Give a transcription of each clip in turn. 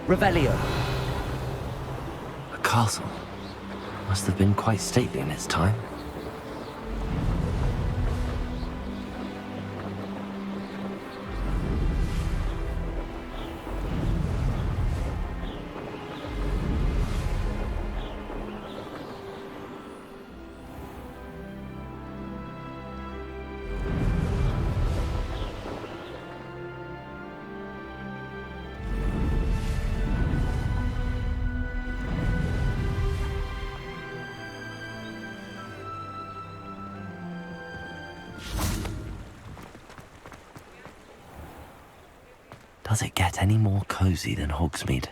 Revelio. A castle. Must have been quite stately in its time. Does it get any more cozy than Hogsmeade?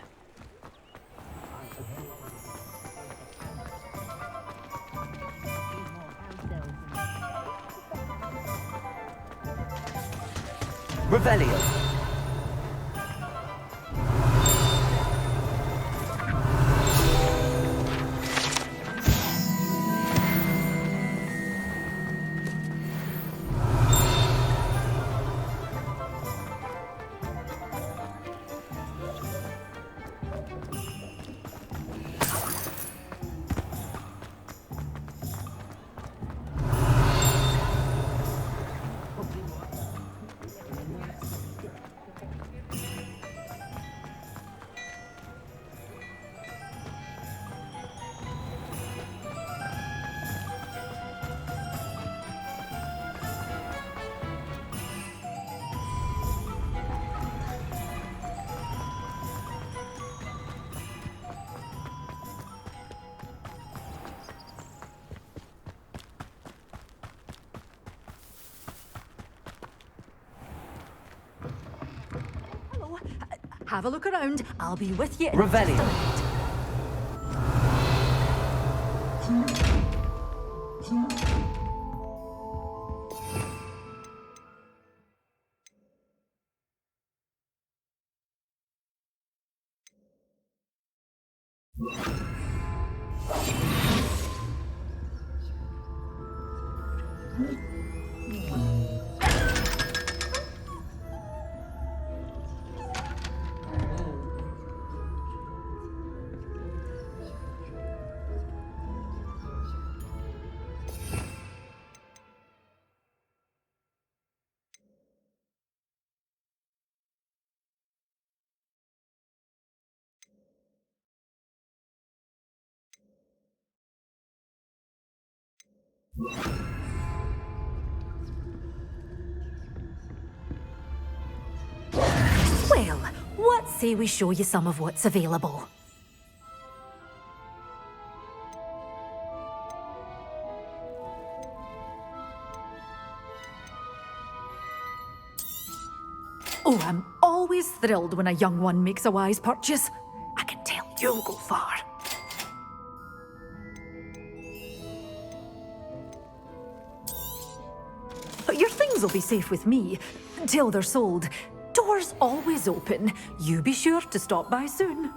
Revelio. Have a look around. I'll be with you. Revelio. Well, what say we show you some of what's available? Oh, I'm always thrilled when a young one makes a wise purchase. I can tell you'll go far. Your things will be safe with me, until they're sold. Doors always open. You be sure to stop by soon.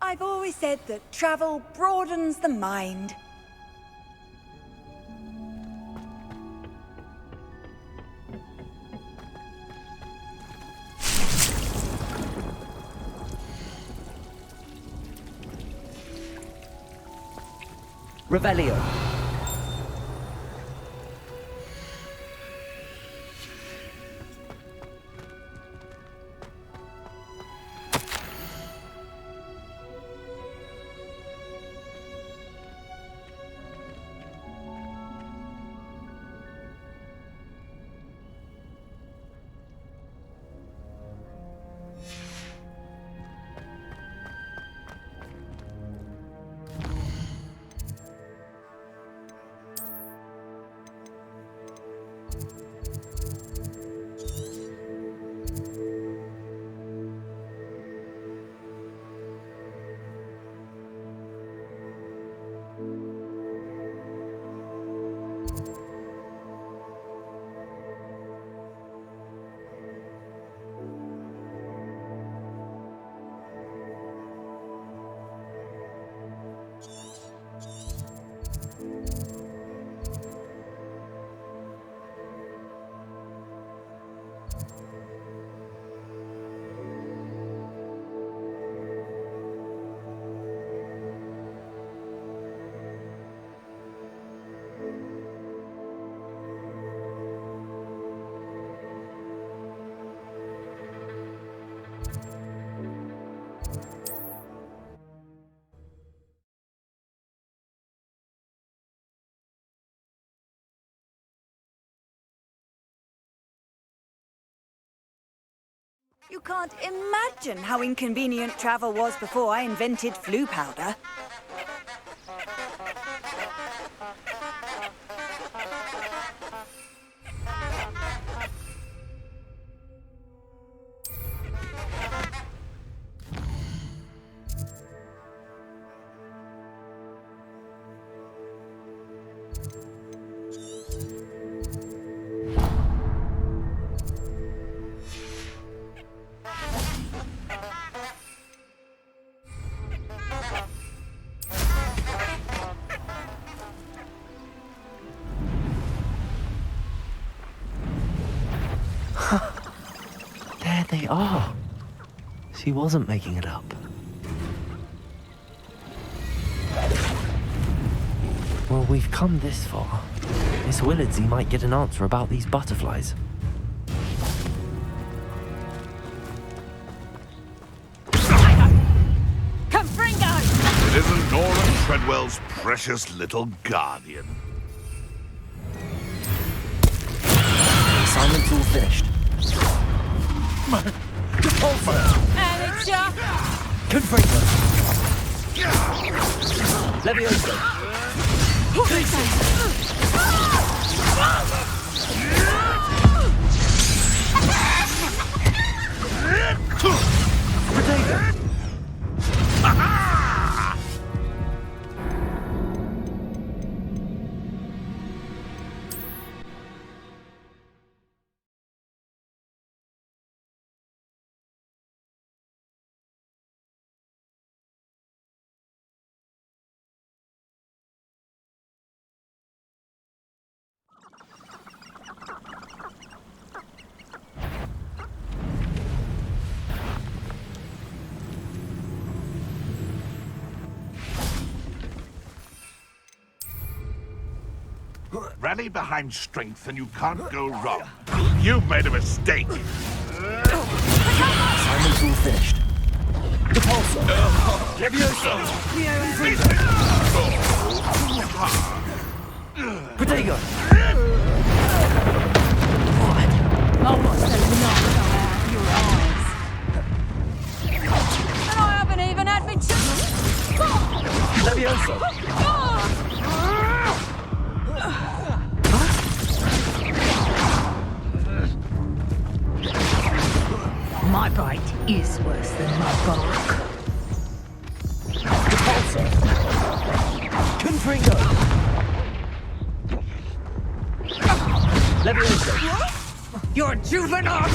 I've always said that travel broadens the mind. Revelio. You can't imagine how inconvenient travel was before I invented flu powder. There they are. She wasn't making it up. Well, we've come this far. Miss Willardsey might get an answer about these butterflies. It isn't Nora Treadwell's precious little guardian. Assignment's all finished. Confringo. Levioso. Potato. Rally behind strength and you can't go wrong. You've made a mistake. Assignment's all finished. Repulsor. Levioso. Potato. Almost a knock out your eyes. And I haven't even had me Levioso. My bite is worse than my bulk. Repulsor. Confringo. Levioso. You're juvenile!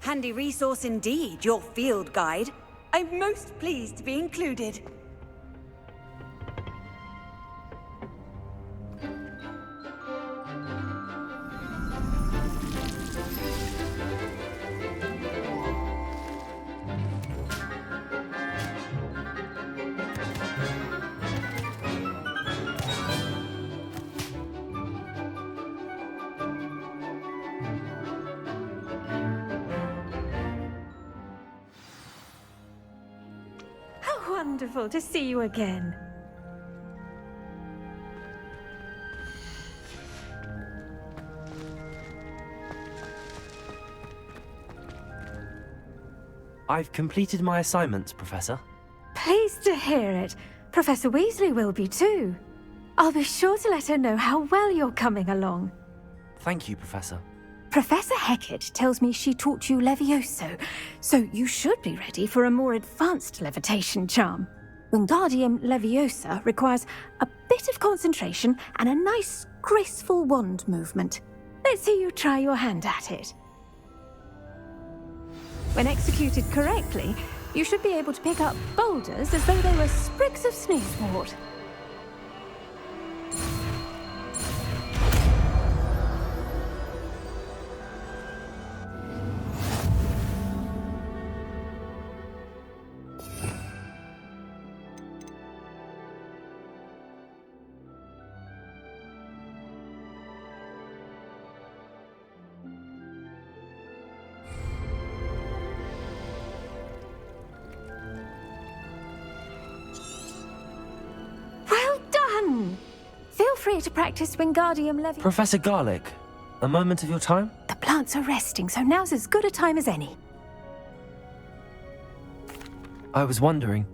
Handy resource indeed, your field guide. I'm most pleased to be included. How wonderful to see you again. I've completed my assignments, Professor. Pleased to hear it. Professor Weasley will be too. I'll be sure to let her know how well you're coming along. Thank you, Professor. Professor Hecat tells me she taught you Levioso, so you should be ready for a more advanced levitation charm. Wingardium Leviosa requires a bit of concentration and a nice, graceful wand movement. Let's see you try your hand at it. When executed correctly, you should be able to pick up boulders as though they were sprigs of sneezewort. Feel free to practice Wingardium Leviosa. Professor Garlick, a moment of your time? The plants are resting, so now's as good a time as any. I was wondering,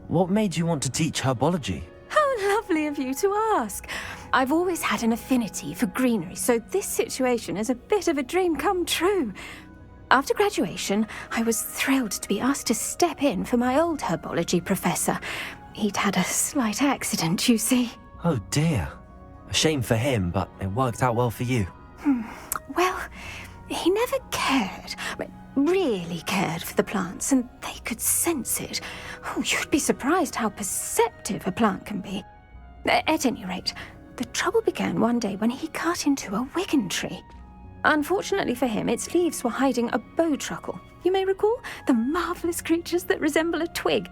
what made you want to teach herbology? How lovely of you to ask. I've always had an affinity for greenery, so this situation is a bit of a dream come true. After graduation, I was thrilled to be asked to step in for my old herbology professor. He'd had a slight accident, you see. Oh dear. A shame for him, but it worked out well for you. Well, he never cared, but really cared for the plants, and they could sense it. Oh, you'd be surprised how perceptive a plant can be. At any rate, the trouble began one day when he cut into a wigan tree. Unfortunately for him, its leaves were hiding a bowtruckle. You may recall the marvellous creatures that resemble a twig.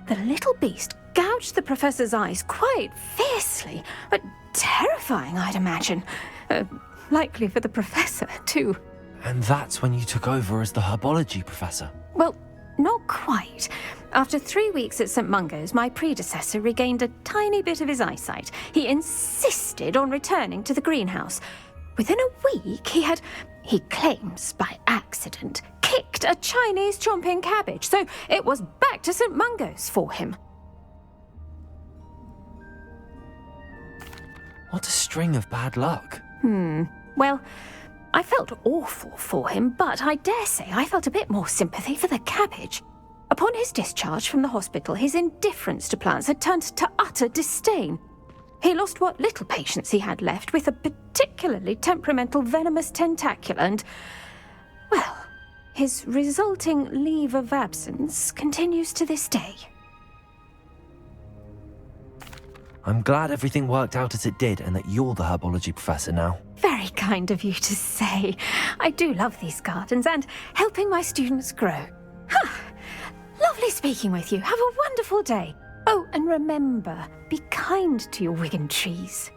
The little beast gouged the professor's eyes quite fiercely, but terrifying, I'd imagine. Likely for the professor, too. And that's when you took over as the herbology professor? Well, not quite. After 3 weeks at St. Mungo's, my predecessor regained a tiny bit of his eyesight. He insisted on returning to the greenhouse. Within a week, he claims by accident, kicked a Chinese chomping cabbage, so it was back to St. Mungo's for him. What a string of bad luck. Well, I felt awful for him, but I dare say I felt a bit more sympathy for the cabbage. Upon his discharge from the hospital, his indifference to plants had turned to utter disdain. He lost what little patience he had left with a particularly temperamental venomous tentacula and, well, his resulting leave of absence continues to this day. I'm glad everything worked out as it did and that you're the herbology professor now. Very kind of you to say. I do love these gardens and helping my students grow. Lovely speaking with you. Have a wonderful day. Oh, and remember, be kind to your wigan trees.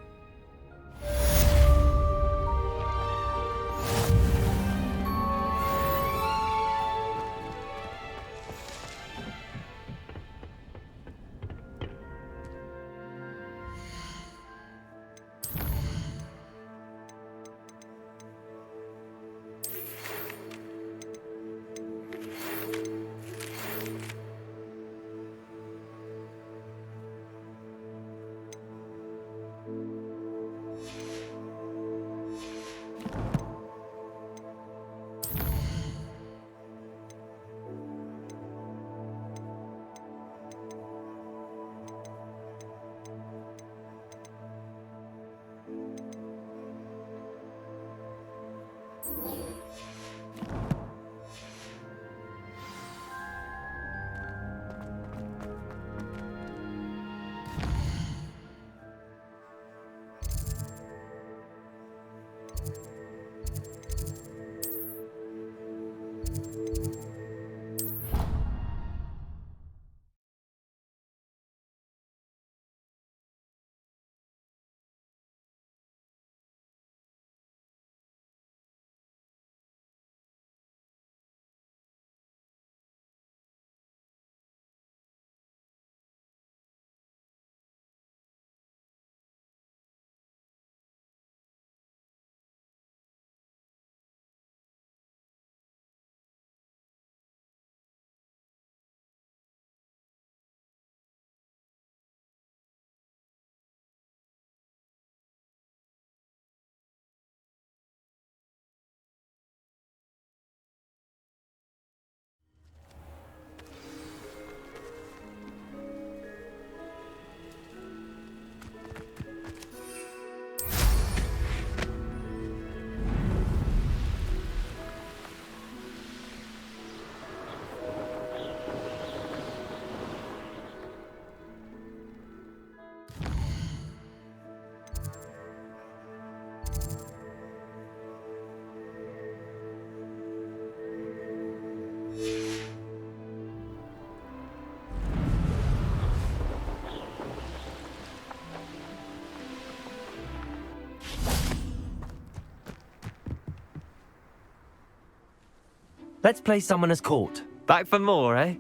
Let's play Summoner's Court. Back for more, eh?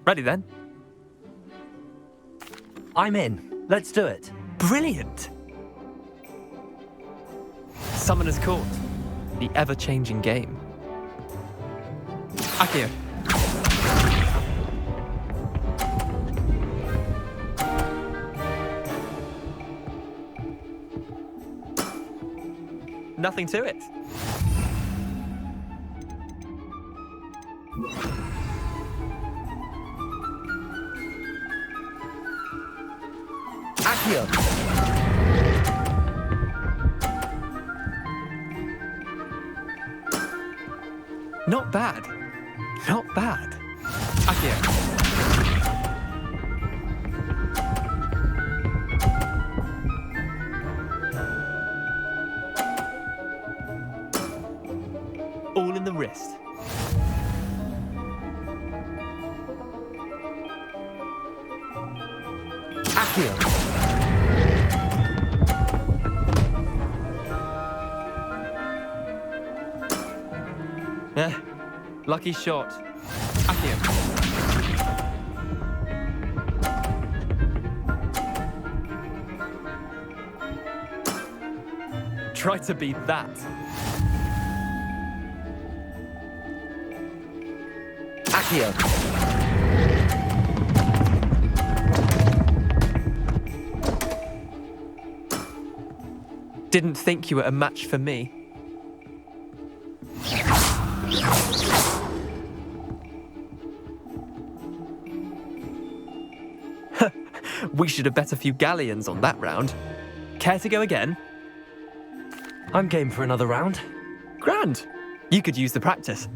Ready then? I'm in. Let's do it. Brilliant! Summoner's Court. The ever-changing game. Akio. Nothing to it. Akio. Not bad. Not bad. Akio. All in the wrist. Akio. Lucky shot. Akio. Try to beat that. Akio. Didn't think you were a match for me. We should have bet a few galleons on that round. Care to go again? I'm game for another round. Grand. You could use the practice.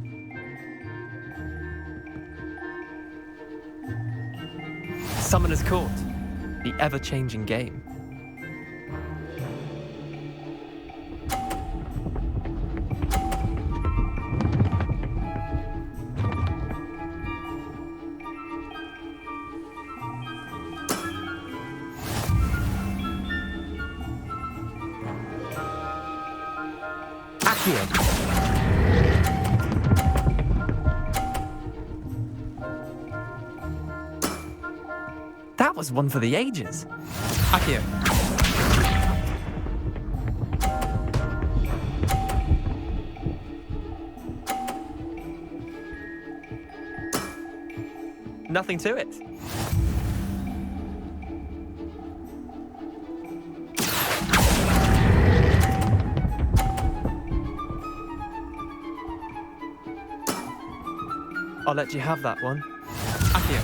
Summoner's Court. The ever-changing game. Akio. That was one for the ages. Akio. Nothing to it. I'll let you have that one. Akio.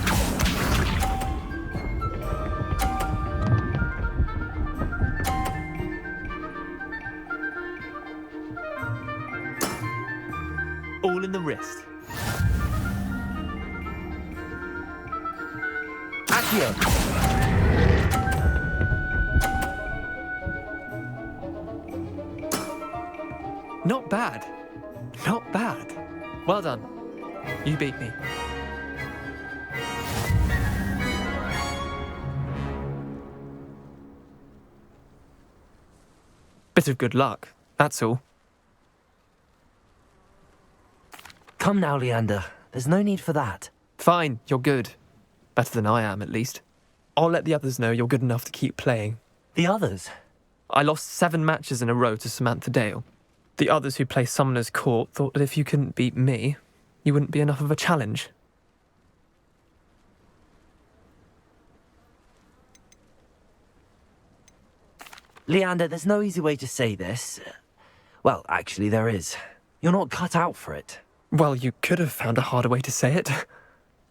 All in the wrist. Akio. Not bad. Not bad. Well done. You beat me. Bit of good luck, that's all. Come now, Leander. There's no need for that. Fine, you're good. Better than I am, at least. I'll let the others know you're good enough to keep playing. The others? I lost 7 matches in a row to Samantha Dale. The others who play Summoner's Court thought that if you couldn't beat me, you wouldn't be enough of a challenge. Leander, there's no easy way to say this. Well, actually, there is. You're not cut out for it. Well, you could have found a harder way to say it.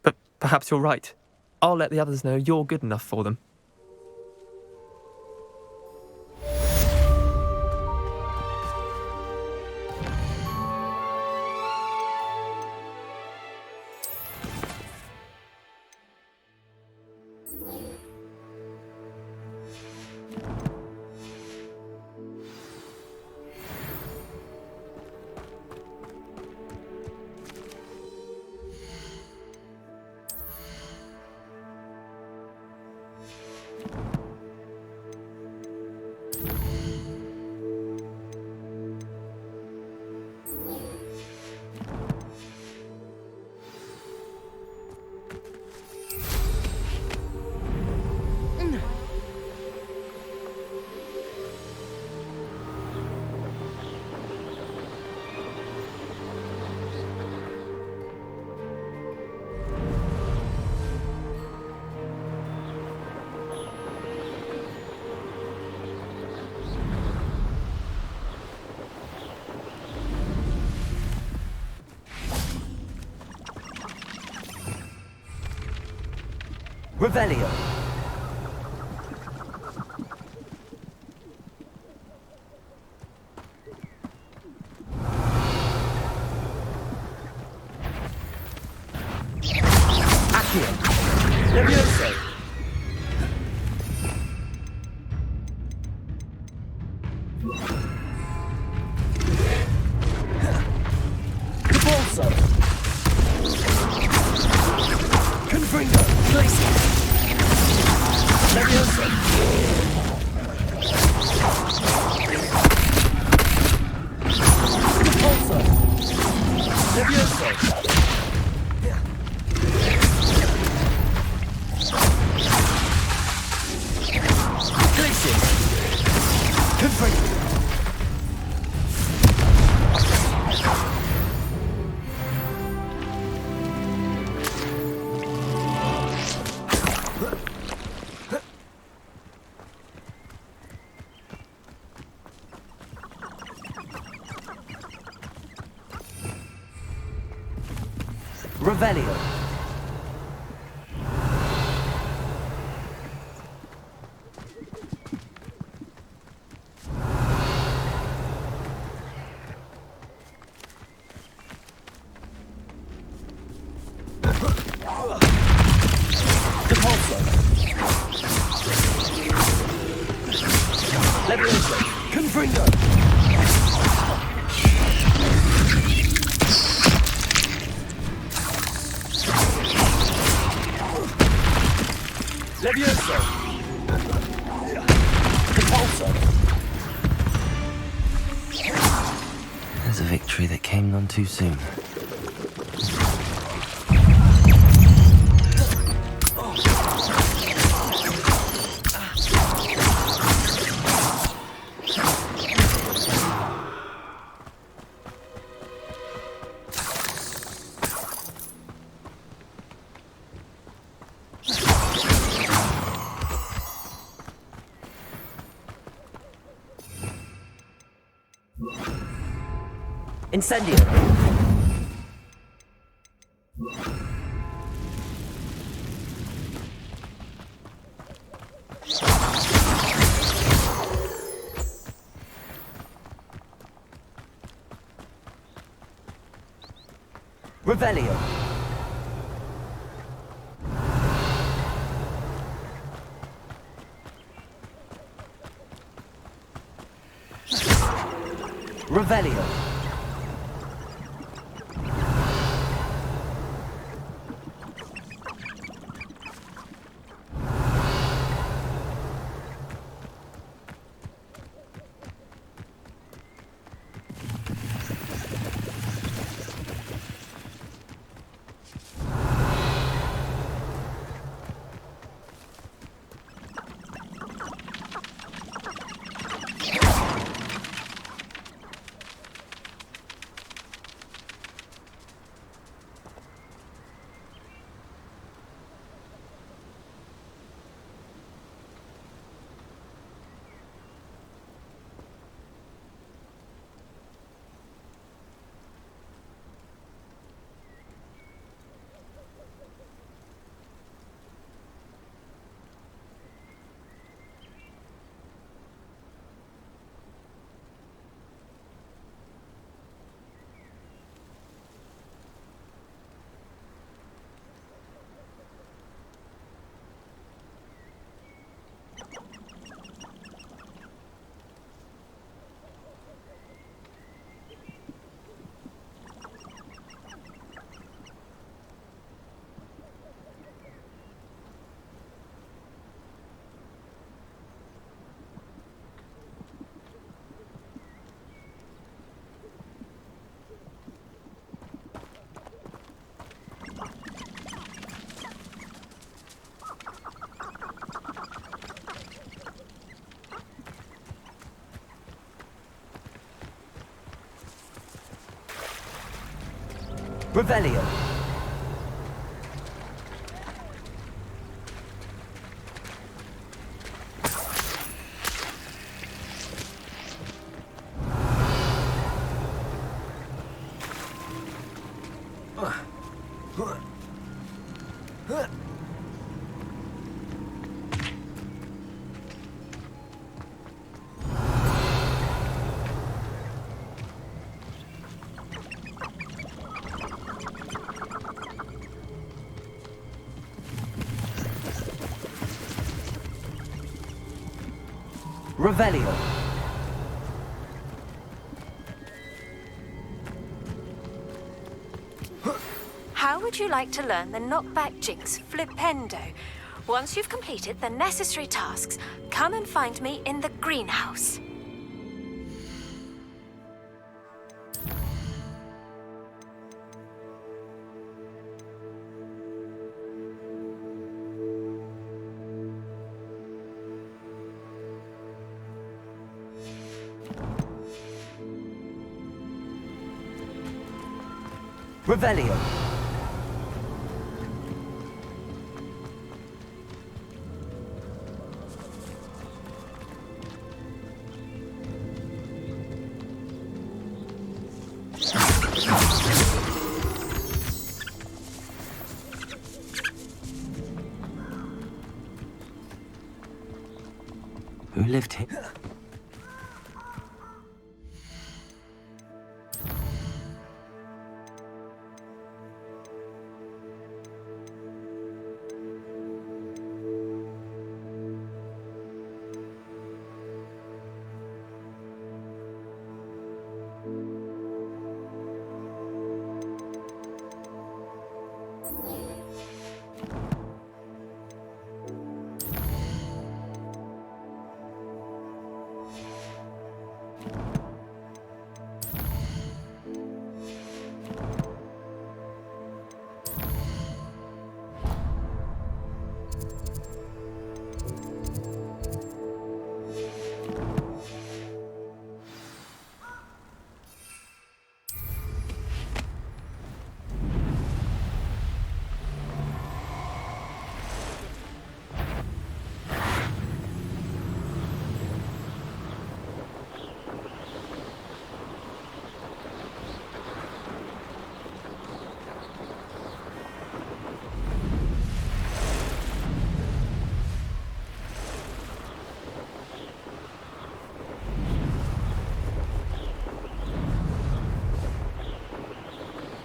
But perhaps you're right. I'll let the others know you're good enough for them. Revelio. Accio. Levioso. Debolso. Confringo. Glacier. Levioso. Debolso. Levioso. Glacier. Confringo. Revelio. Depulso. Levioso. Confringo. Levioso. Depulso. There's a victory that came none too soon. Incendio. Revelio. Revelio. Revelio. Revelio. How would you like to learn the knockback jinx Flipendo? Once you've completed the necessary tasks, come and find me in the greenhouse. Revelio. Who lived here?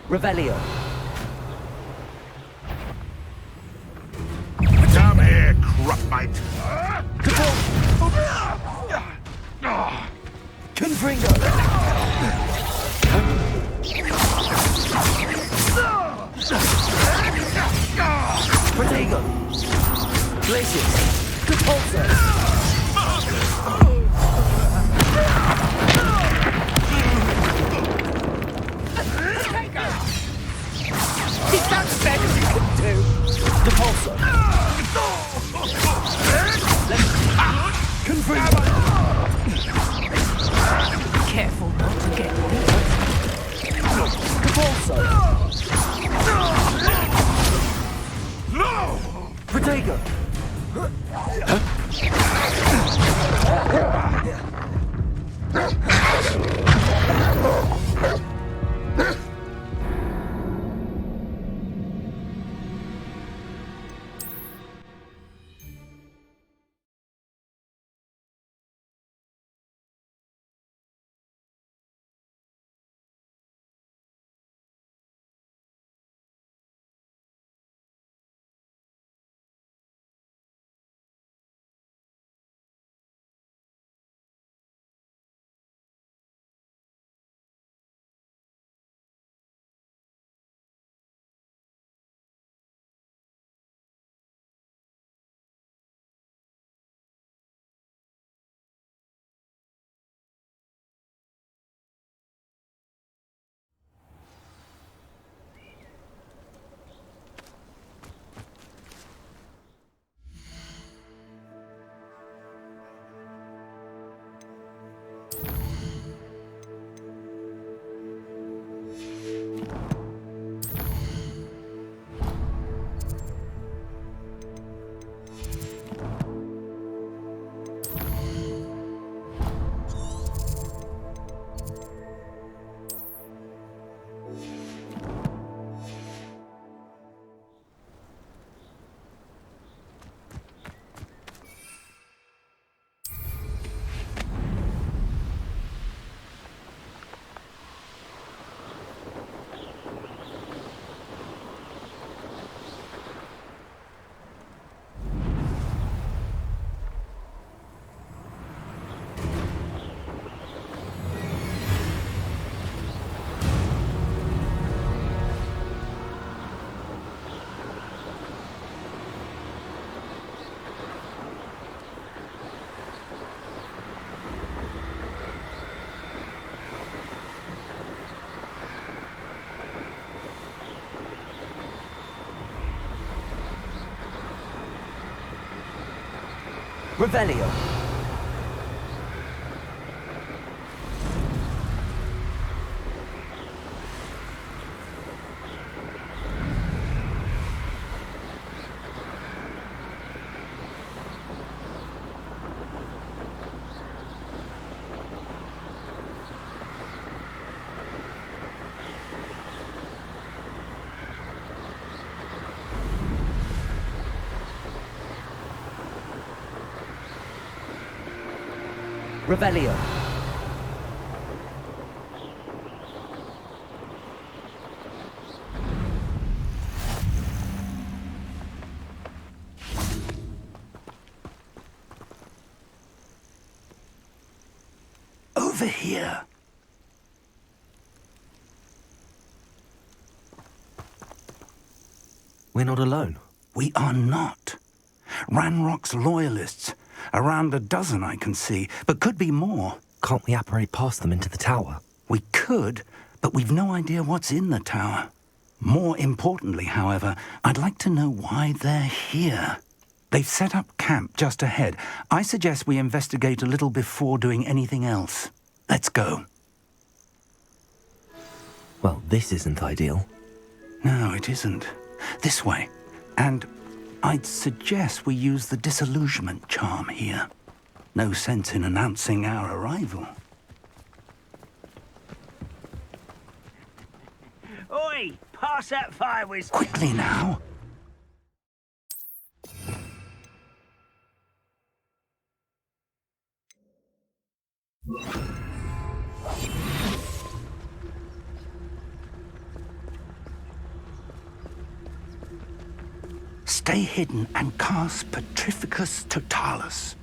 Revelio. Come here, Crupmite. Confringo. Protego. Glacius. Repulsor. Is that the best you can do? Repulsor. Confringo. Careful not to get bit. Repulsor. Protego. Revelio. Revelio. Over here. We're not alone. We are not. Ranrock's loyalists. Around a dozen I can see, but could be more. Can't we apparate past them into the tower? We could, but we've no idea what's in the tower. More importantly, however, I'd like to know why they're here. They've set up camp just ahead. I suggest we investigate a little before doing anything else. Let's go. Well, this isn't ideal. No, it isn't. This way. And I'd suggest we use the disillusionment charm here. No sense in announcing our arrival. Oi! Pass that fire with... Quickly now. Stay hidden and cast Petrificus Totalis.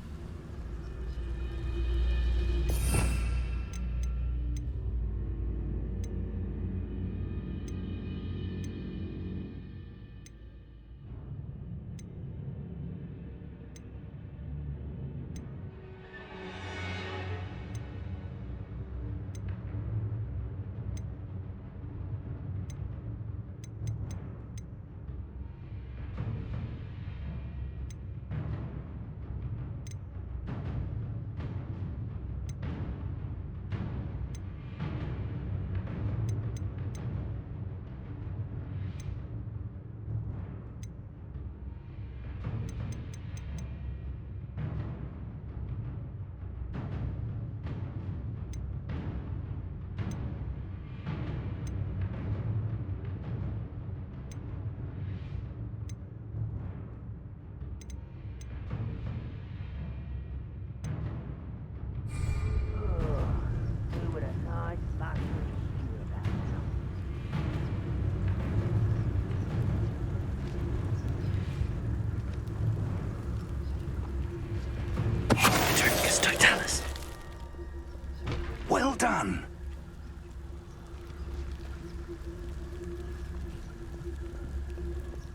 Well done.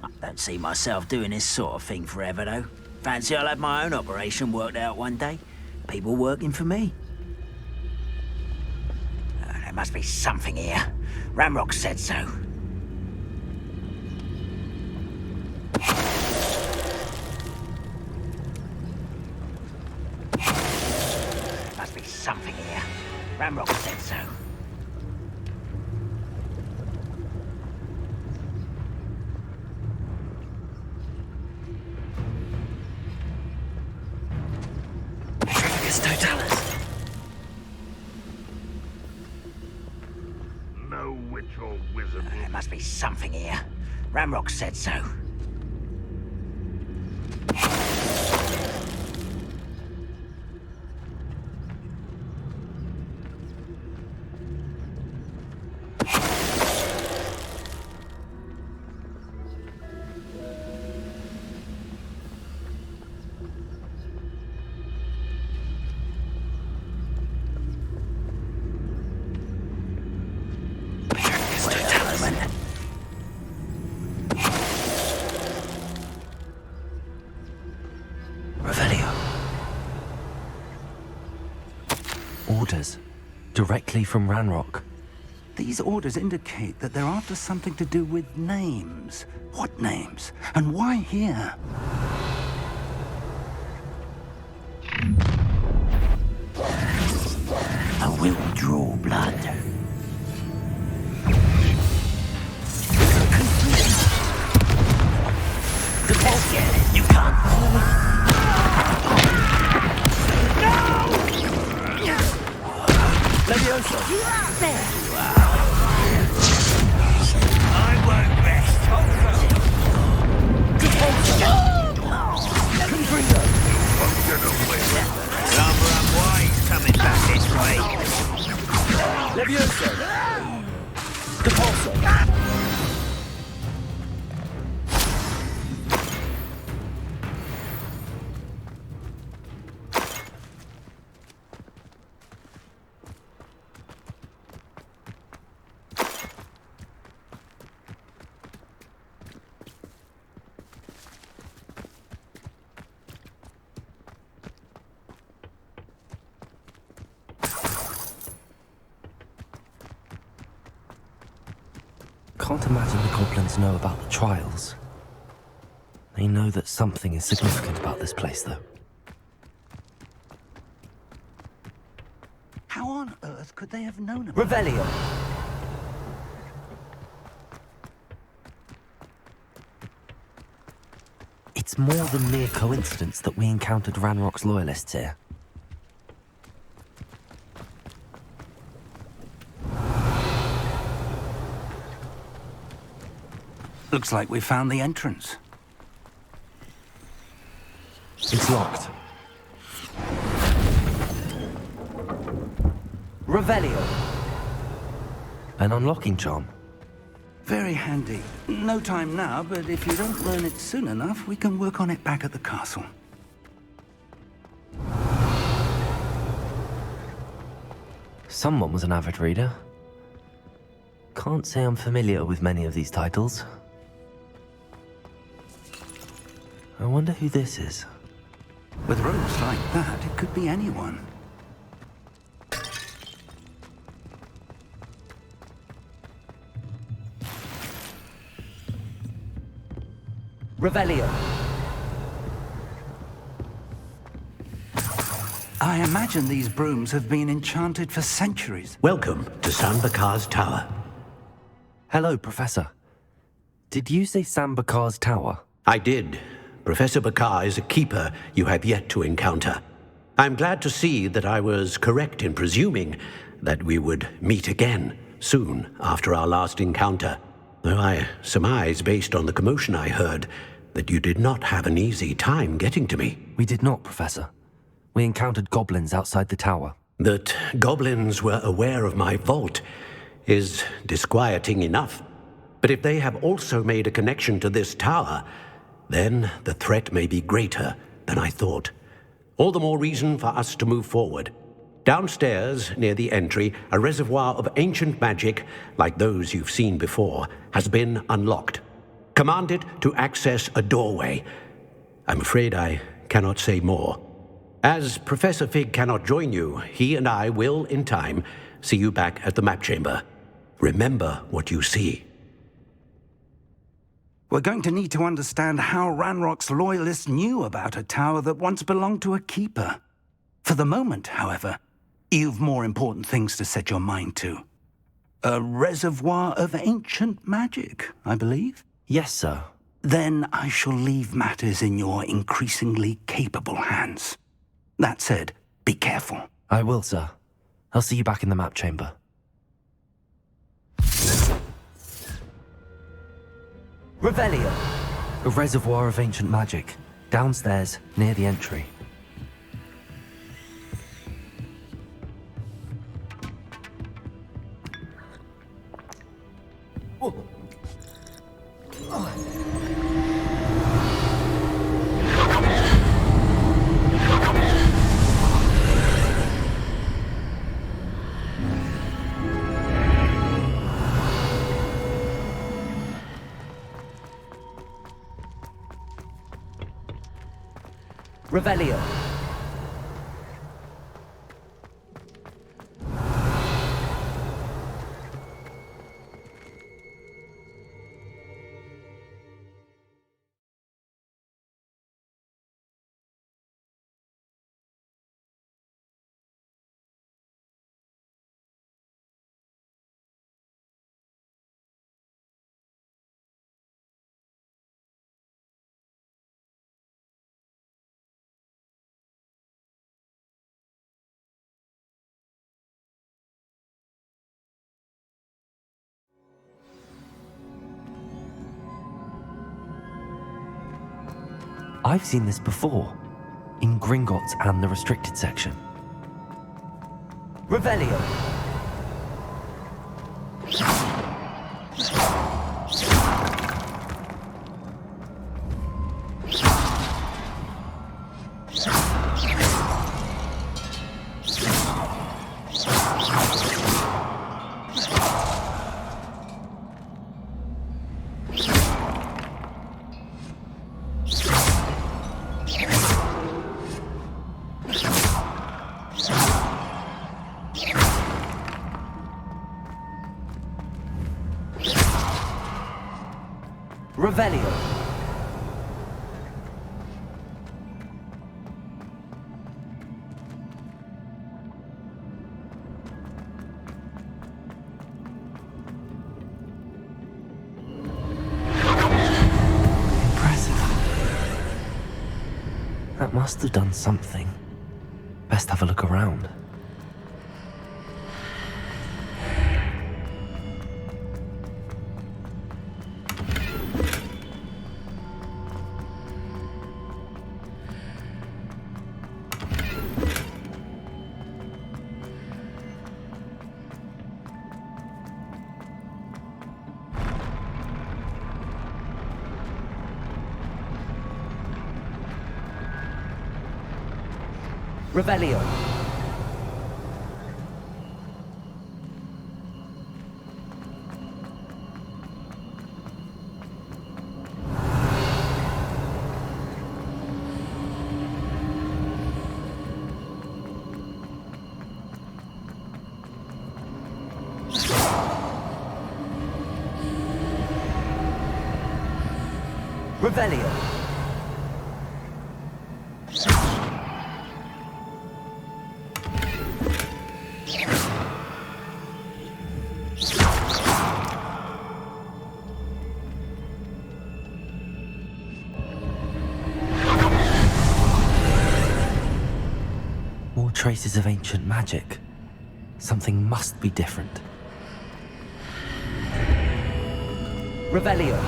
I don't see myself doing this sort of thing forever, though. Fancy I'll have my own operation worked out one day. People working for me. There must be something here. Ramrock said so. Must be something here. Ramrock said so. Petrificus Totalis. No witch or wizard will... There must be something here. Ramrock said so. Orders. Directly from Ranrock. These orders indicate that they're after something to do with names. What names? And why here? will draw blood. You can't. Levioso! There you are. I won't rest. Confringo! Rather unwise coming back this way. Levioso! Depulso! Can't imagine the goblins know about the trials. They know that something is significant about this place, though. How on earth could they have known about Revelio! It's more than mere coincidence that we encountered Ranrock's loyalists here. Looks like we found the entrance. It's locked. Revelio! An unlocking charm. Very handy. No time now, but if you don't learn it soon enough, we can work on it back at the castle. Someone was an avid reader. Can't say I'm familiar with many of these titles. I wonder who this is. With robes like that, it could be anyone. Revelio! I imagine these brooms have been enchanted for centuries. Welcome to San Bakar's Tower. Hello, Professor. Did you say Sam Bakar's tower? I did. Professor Bakar is a keeper you have yet to encounter. I'm glad to see that I was correct in presuming that we would meet again soon after our last encounter, though I surmise, based on the commotion I heard, that you did not have an easy time getting to me. We did not, Professor. We encountered goblins outside the tower. That goblins were aware of my vault is disquieting enough. But if they have also made a connection to this tower, then the threat may be greater than I thought. All the more reason for us to move forward. Downstairs, near the entry, a reservoir of ancient magic, like those you've seen before, has been unlocked. Command it to access a doorway. I'm afraid I cannot say more. As Professor Fig cannot join you, he and I will, in time, see you back at the map chamber. Remember what you see. We're going to need to understand how Ranrock's loyalists knew about a tower that once belonged to a keeper. For the moment, however, you've more important things to set your mind to. A reservoir of ancient magic, I believe? Yes, sir. Then I shall leave matters in your increasingly capable hands. That said, be careful. I will, sir. I'll see you back in the map chamber. Revelio! A reservoir of ancient magic. Downstairs, near the entry. Revelio! I've seen this before, in Gringotts and the restricted section. Revelio! Revelio. Impressive. That must have done something. Best have a look around. Revelio. Revelio. More traces of ancient magic. Something must be different. Revelio.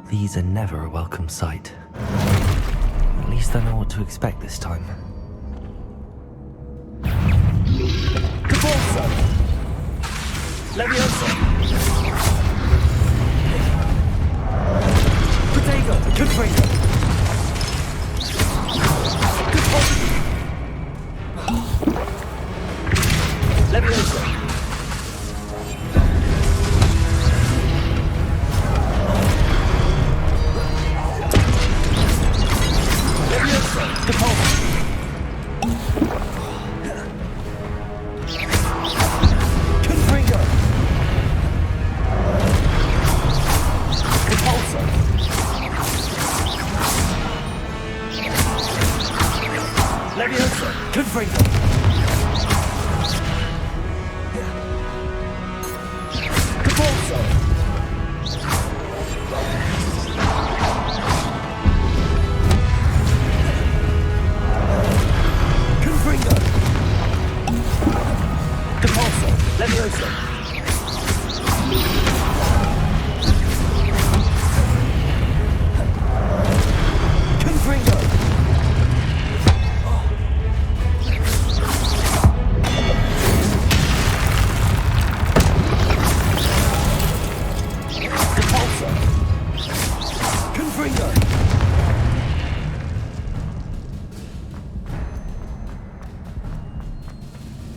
These are never a welcome sight. At least I know what to expect this time. Caporso! Levioso! Protego! Confringo! Levioso!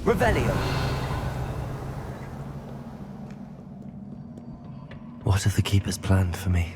Revelio. What have the Keepers planned for me?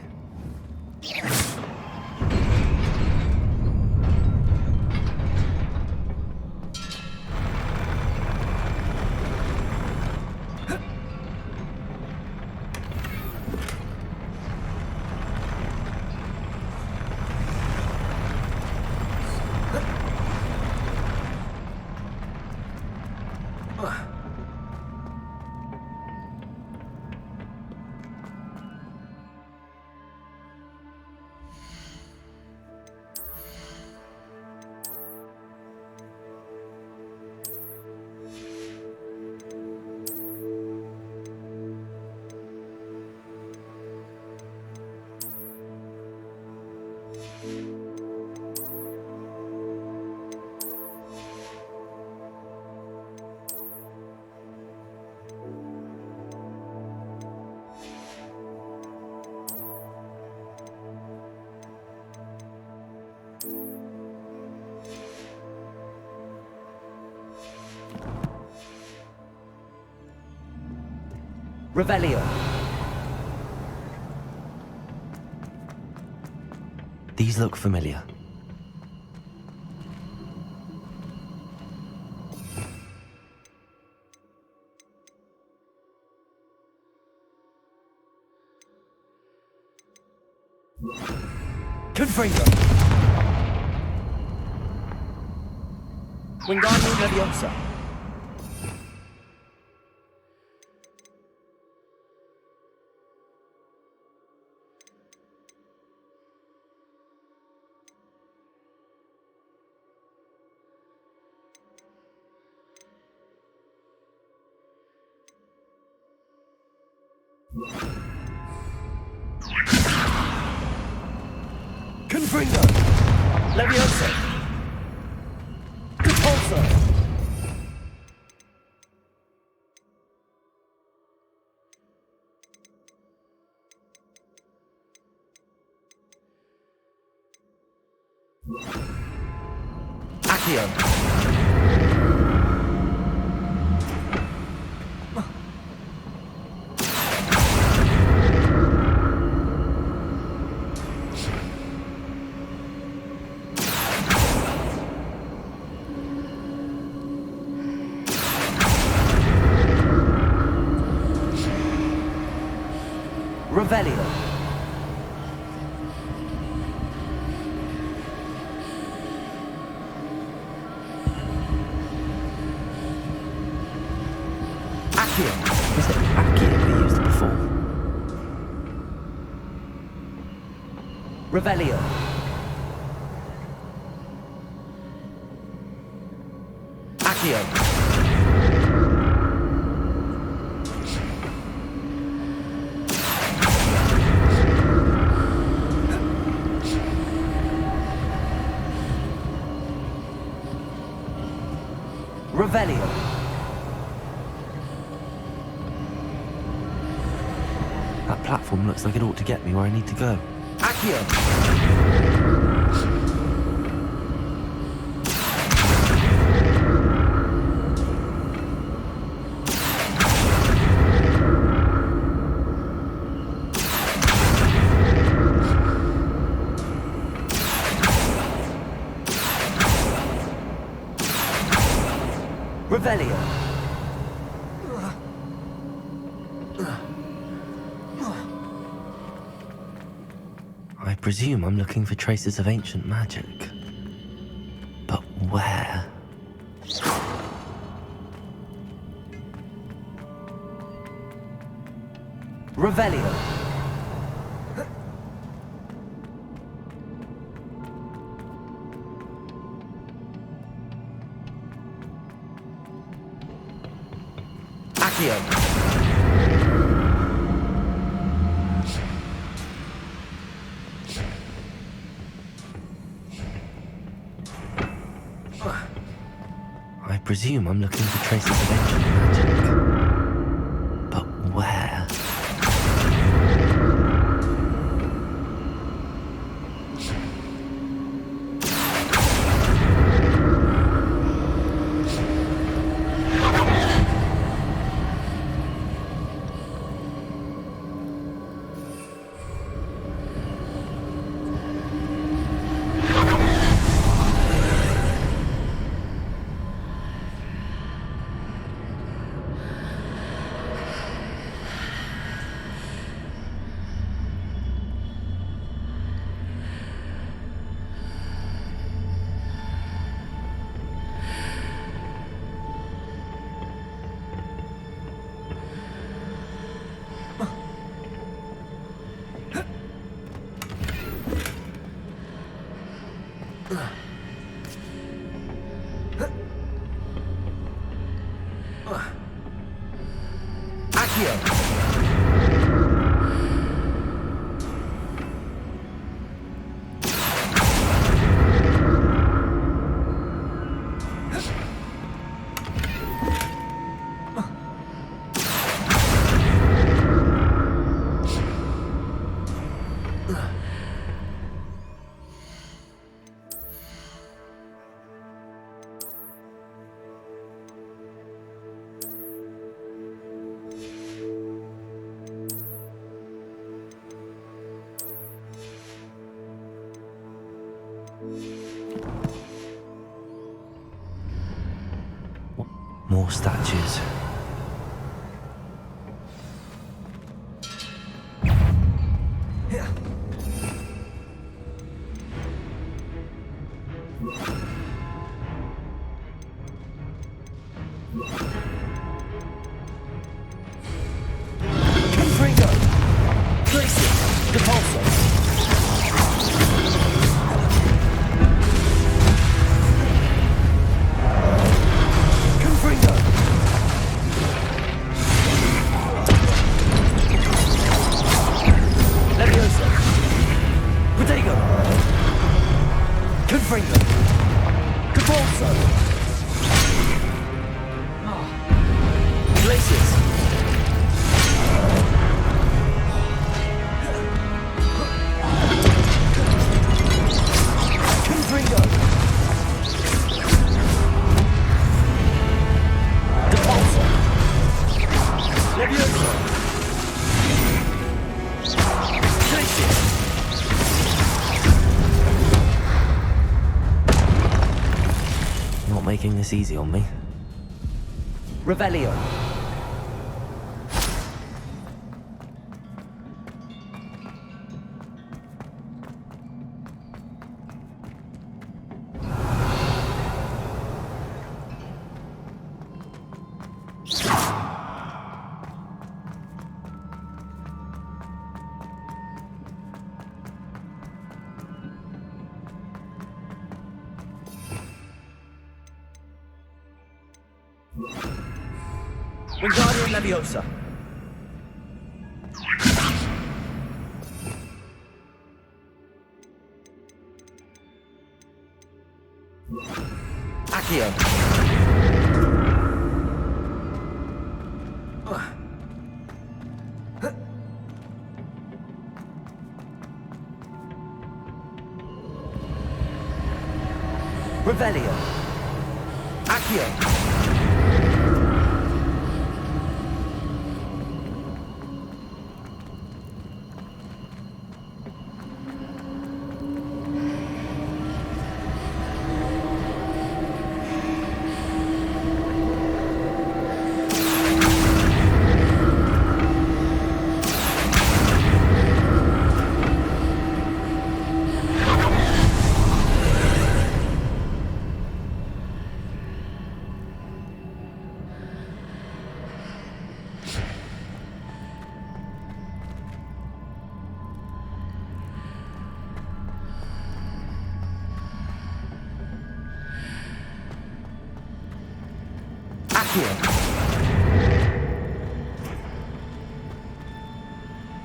Revelio. These look familiar. Confringo. Wingardium Leviosa. Confringo. Leviosa. Repulsor. Accio. Revelio. Accio. Was it Accio we used before? Revelio. Accio. Revelio. That platform looks like it ought to get me where I need to go. Accio! Revelio. I presume I'm looking for traces of ancient magic. But where? Revelio. Accio. I presume I'm looking for traces of ancient magic. But where? Accio. More statues. Confringo! Glacier! Depulso! Confringo! Leviosa! Protego! Confringo! Depulso! Glaciers! Confringo! Depulso! Leviosa! Glacier! Not making this easy on me. Revelio! Wingardium Leviosa! Accio! Revelio! Accio!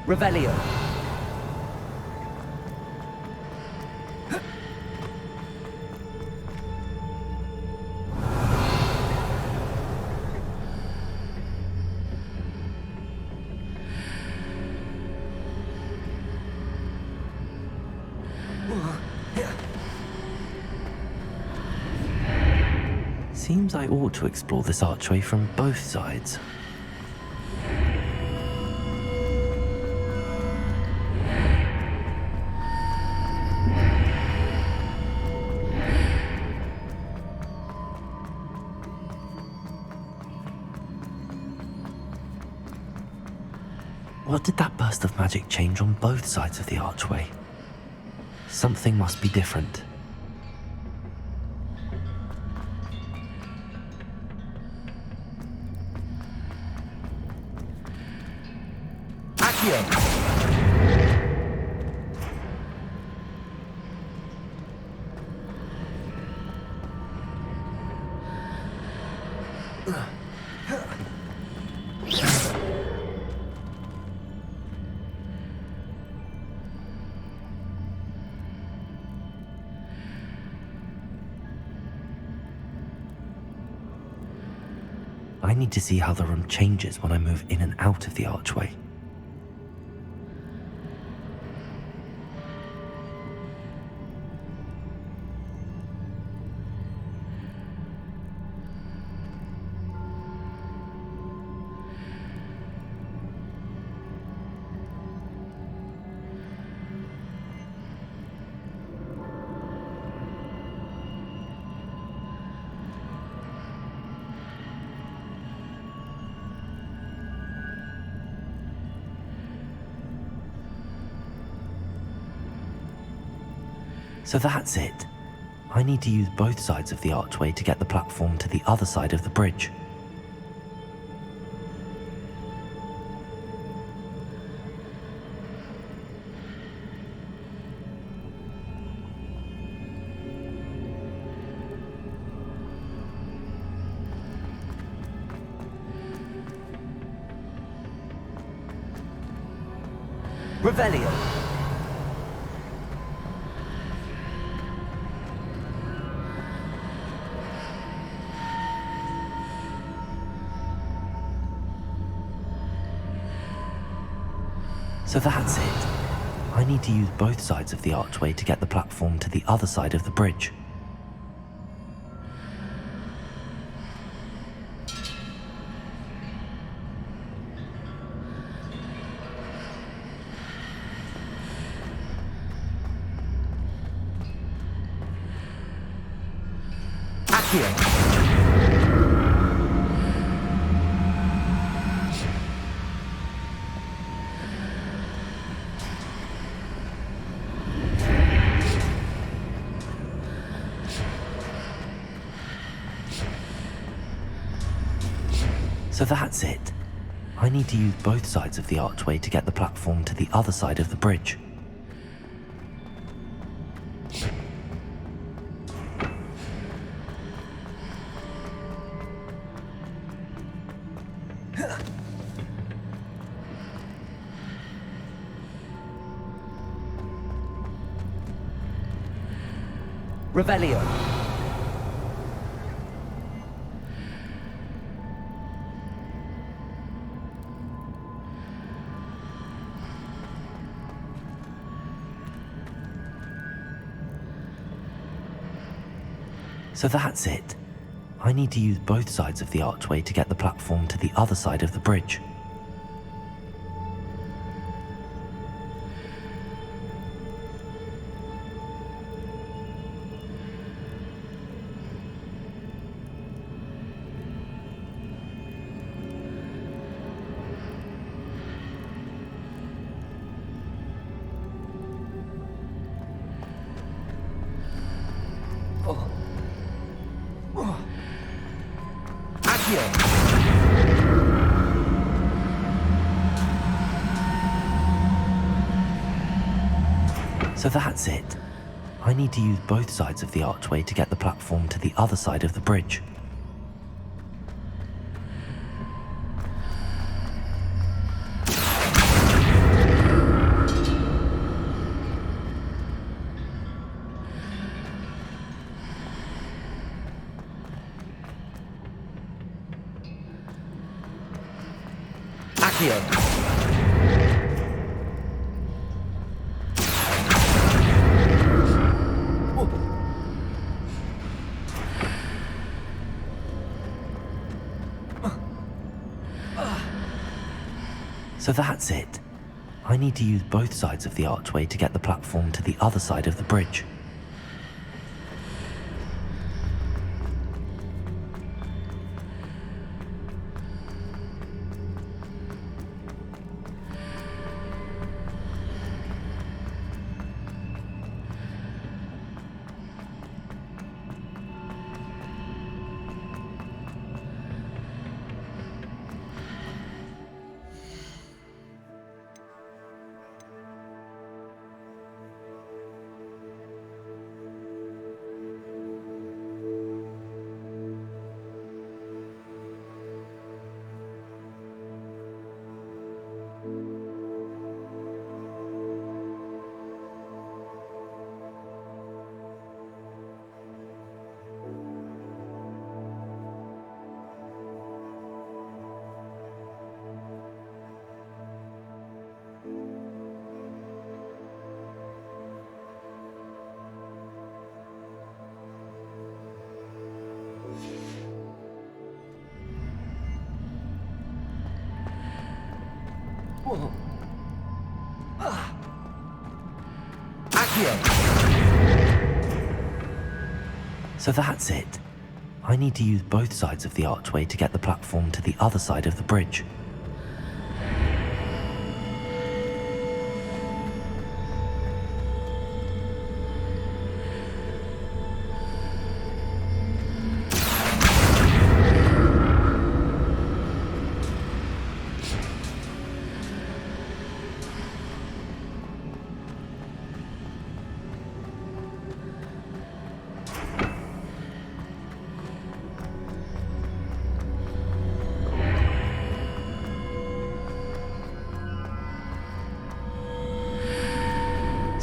Revelio. Seems I ought to explore this archway from both sides. What did that burst of magic change on both sides of the archway? Something must be different. Accio! I need to see how the room changes when I move in and out of the archway. So that's it. I need to use both sides of the archway to get the platform to the other side of the bridge. Revelio. So that's it. I need to use both sides of the archway to get the platform to the other side of the bridge. So that's it. I need to use both sides of the archway to get the platform to the other side of the bridge. Revelio. So that's it. I need to use both sides of the archway to get the platform to the other side of the bridge. So that's it. I need to use both sides of the archway to get the platform to the other side of the bridge. Accio. So that's it. I need to use both sides of the archway to get the platform to the other side of the bridge. So that's it. I need to use both sides of the archway to get the platform to the other side of the bridge.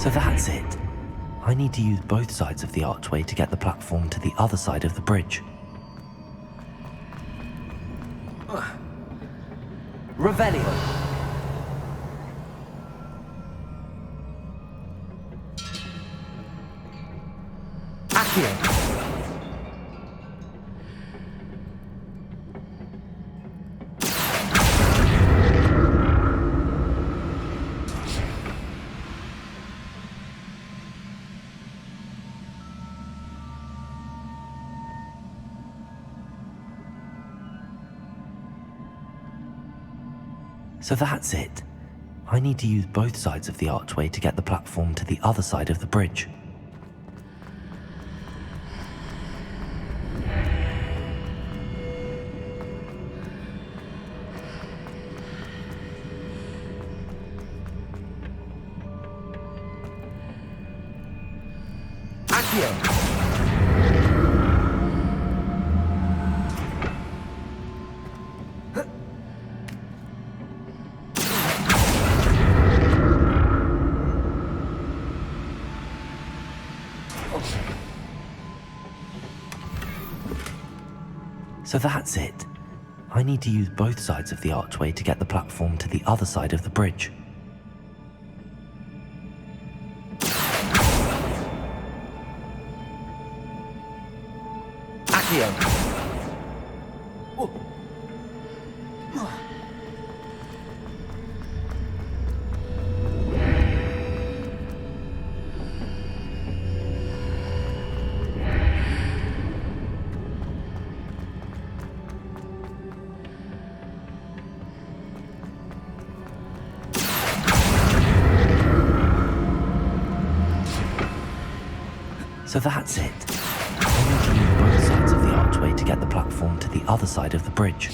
So that's it. I need to use both sides of the archway to get the platform to the other side of the bridge. Revelio. Accio. So that's it. I need to use both sides of the archway to get the platform to the other side of the bridge. Accio! So that's it. I need to use both sides of the archway to get the platform to the other side of the bridge. Accio! So that's it. I need to use both sides of the archway to get the platform to the other side of the bridge.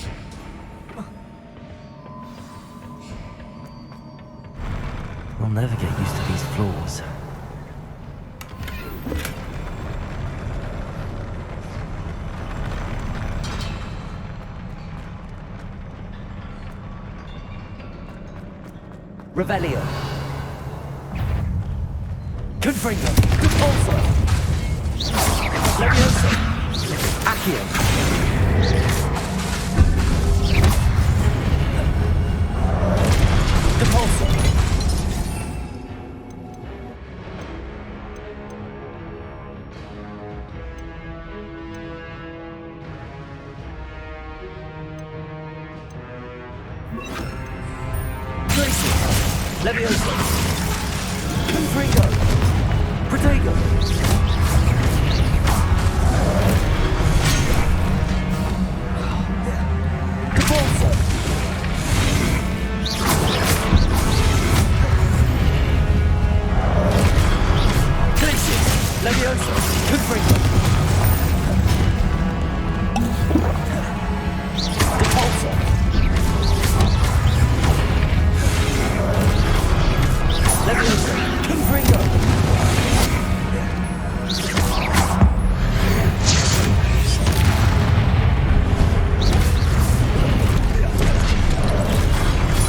I'll never get used to these floors. Revelio. Confringo. Compulso. Levioso. Accio. Compulso. Tracy. Levioso. Confringo. Protego. Compulso. Tracy. Levioso. Confringo. Compulso. Levioso. Confringo.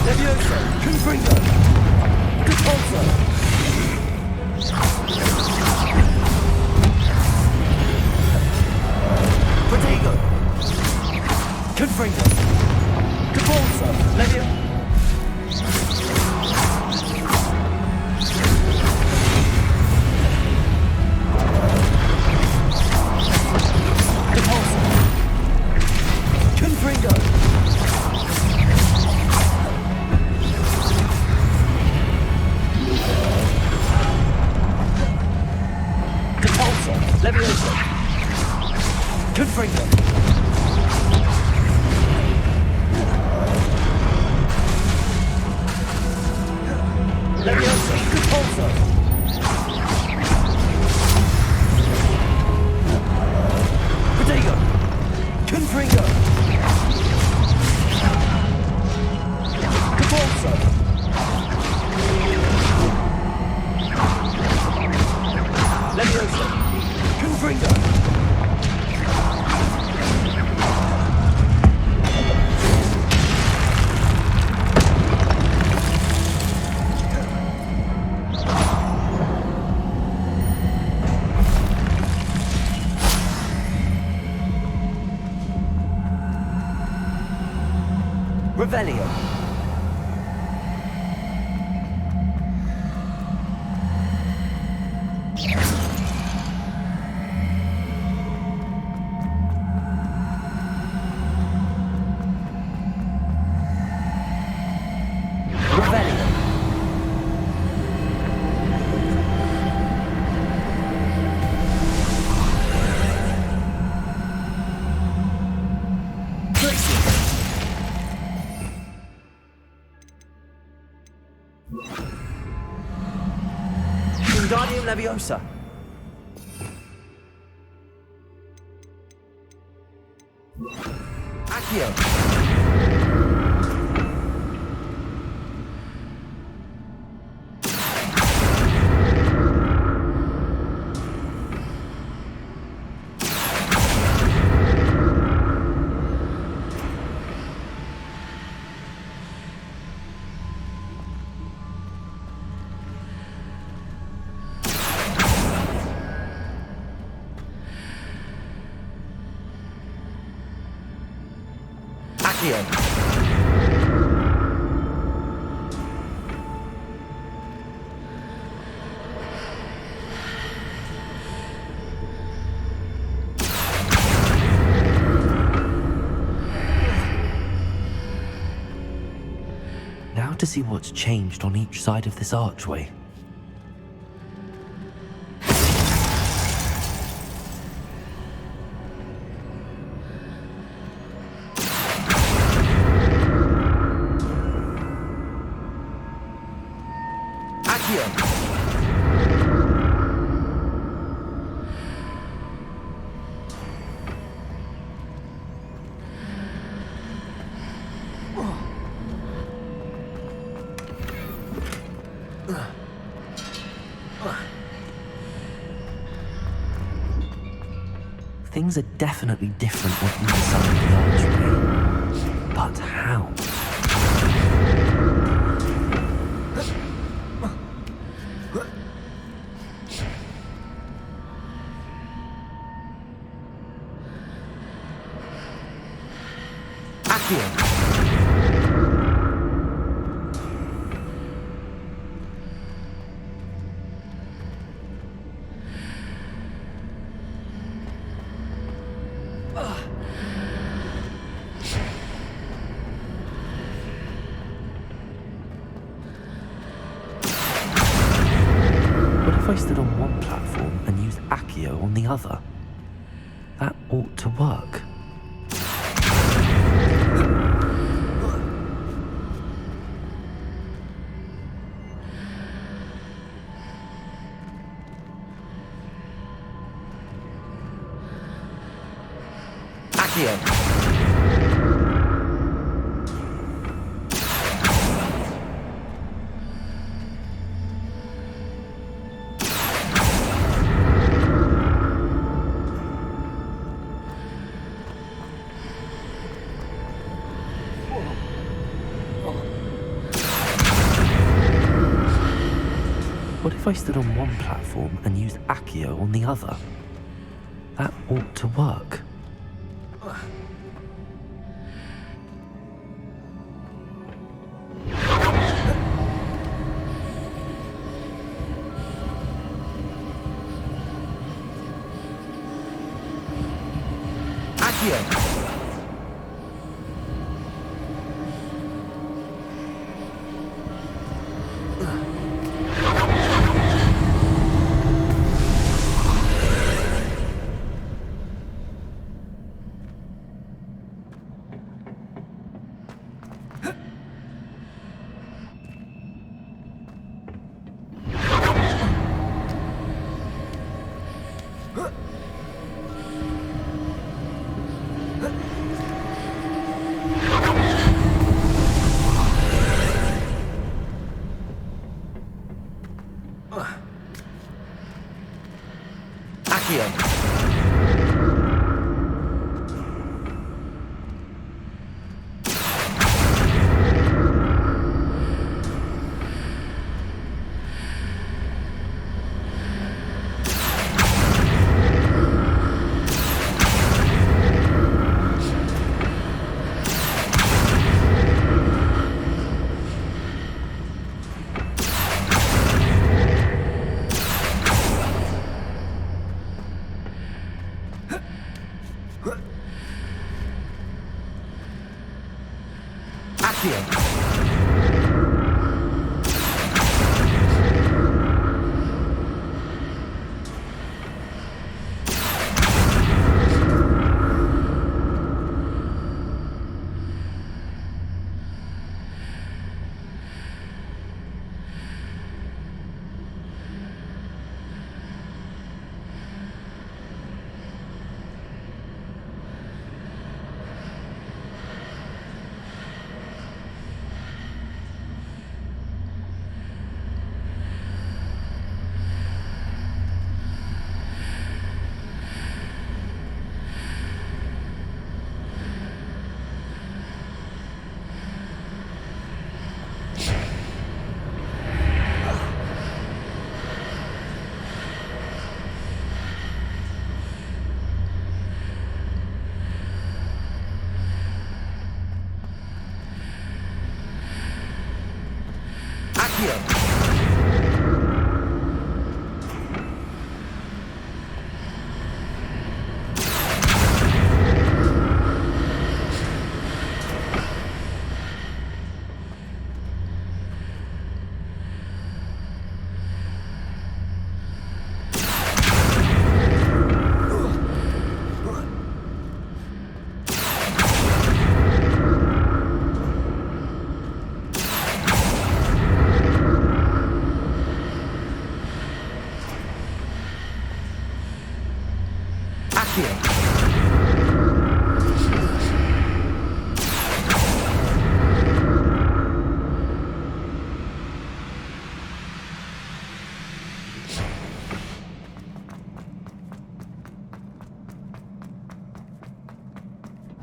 Levioso. Confringo. Compulso. Protego. Confringo. Compulso. Levioso. Confringo. Compulso. Levioso. Confringo. Levioso. Compulso. Protego. Confringo. Compulso. Levioso. Confringo. Revelio. Wingardium Leviosa. Accio. Now to see what's changed on each side of this archway. Things are definitely different on either side of the archway. But how? Accio. If I stood on one platform and used Accio on the other, that ought to work. Accio. What if I stood on one platform and used Accio on the other? That ought to work. Accio!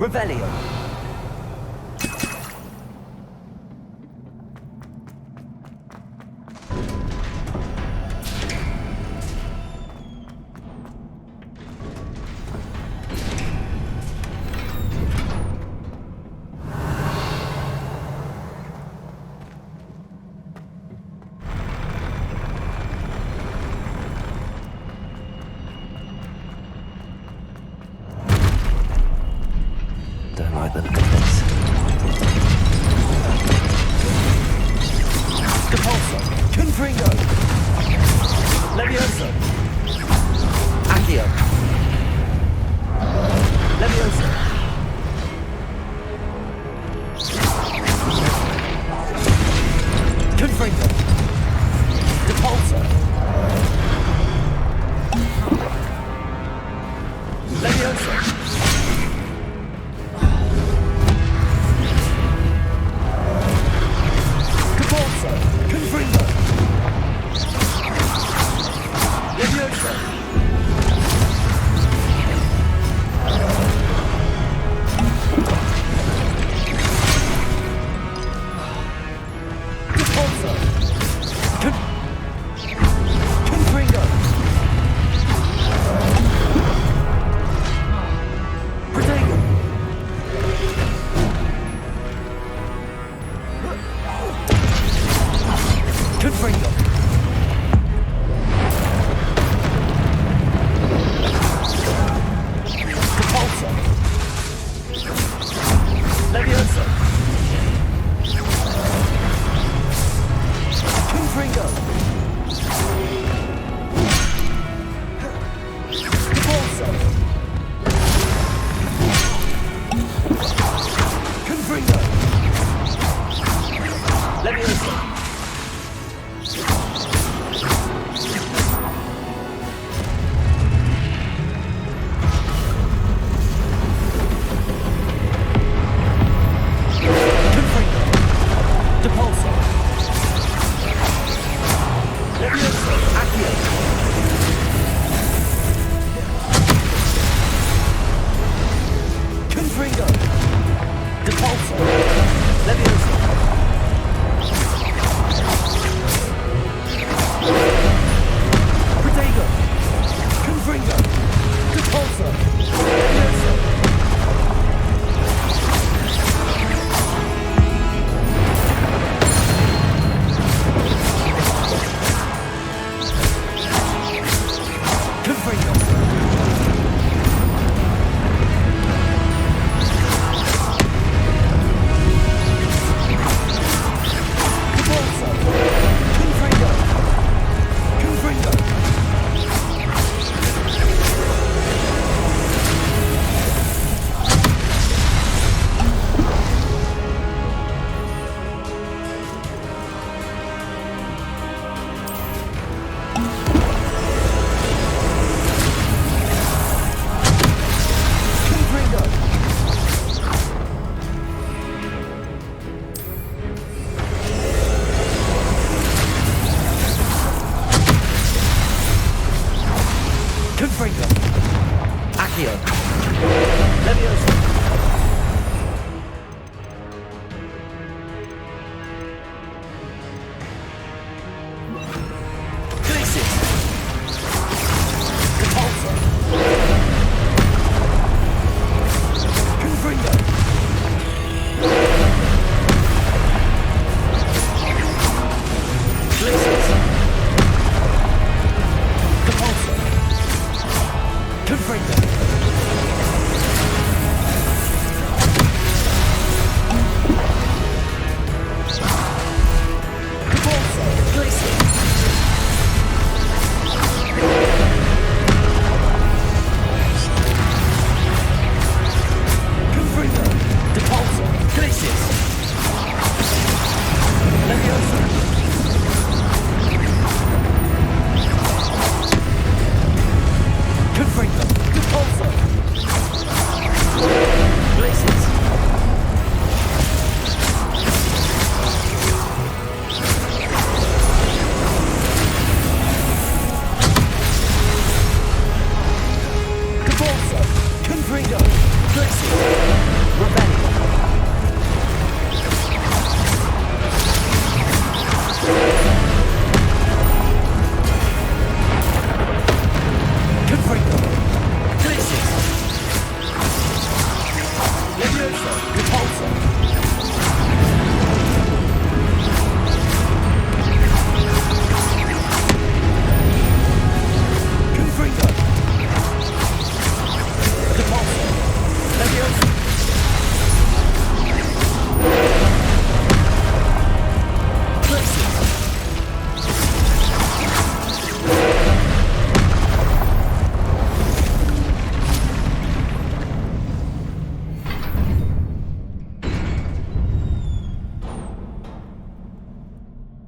Revelio. Don't like the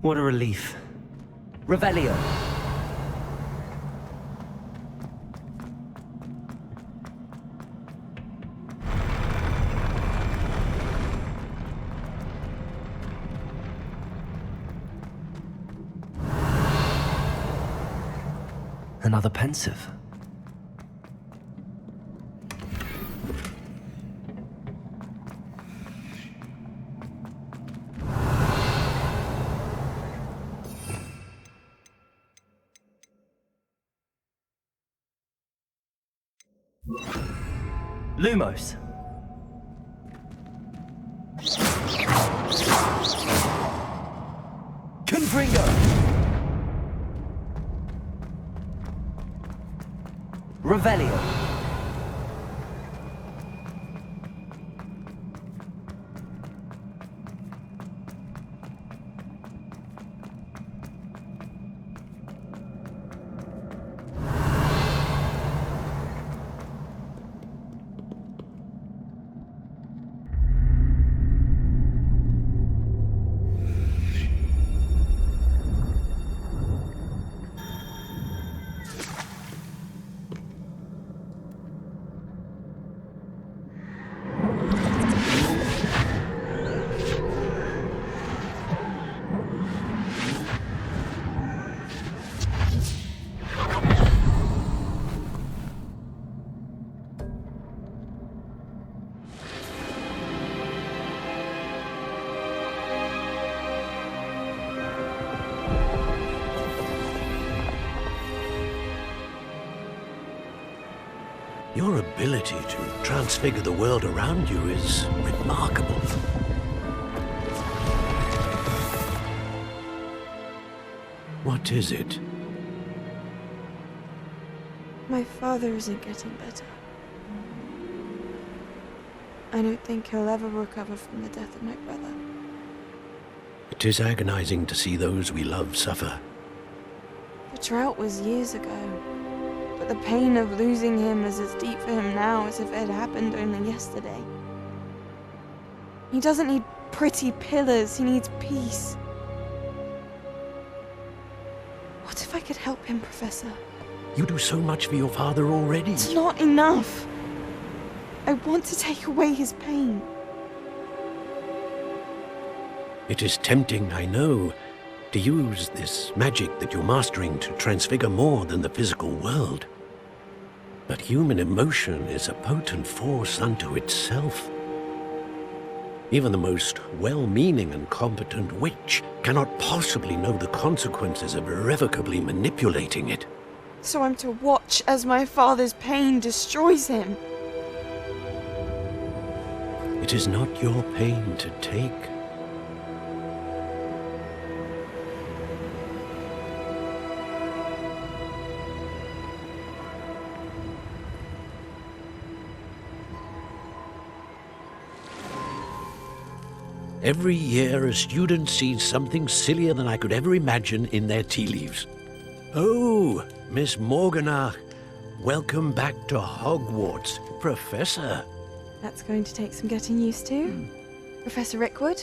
What a relief. Revelio. Another pensive. Lumos. Confringo. Revelio. Your ability to transfigure the world around you is remarkable. What is it? My father isn't getting better. I don't think he'll ever recover from the death of my brother. It is agonizing to see those we love suffer. The drought was years ago, but the pain of losing him is as deep for him now as if it had happened only yesterday. He doesn't need pretty pillars, he needs peace. What if I could help him, Professor? You do so much for your father already. It's not enough. I want to take away his pain. It is tempting, I know, to use this magic that you're mastering to transfigure more than the physical world. But human emotion is a potent force unto itself. Even the most well-meaning and competent witch cannot possibly know the consequences of irrevocably manipulating it. So I'm to watch as my father's pain destroys him. It is not your pain to take. Every year, a student sees something sillier than I could ever imagine in their tea leaves. Oh, Miss Morganach, welcome back to Hogwarts, Professor. That's going to take some getting used to. Professor Rickwood?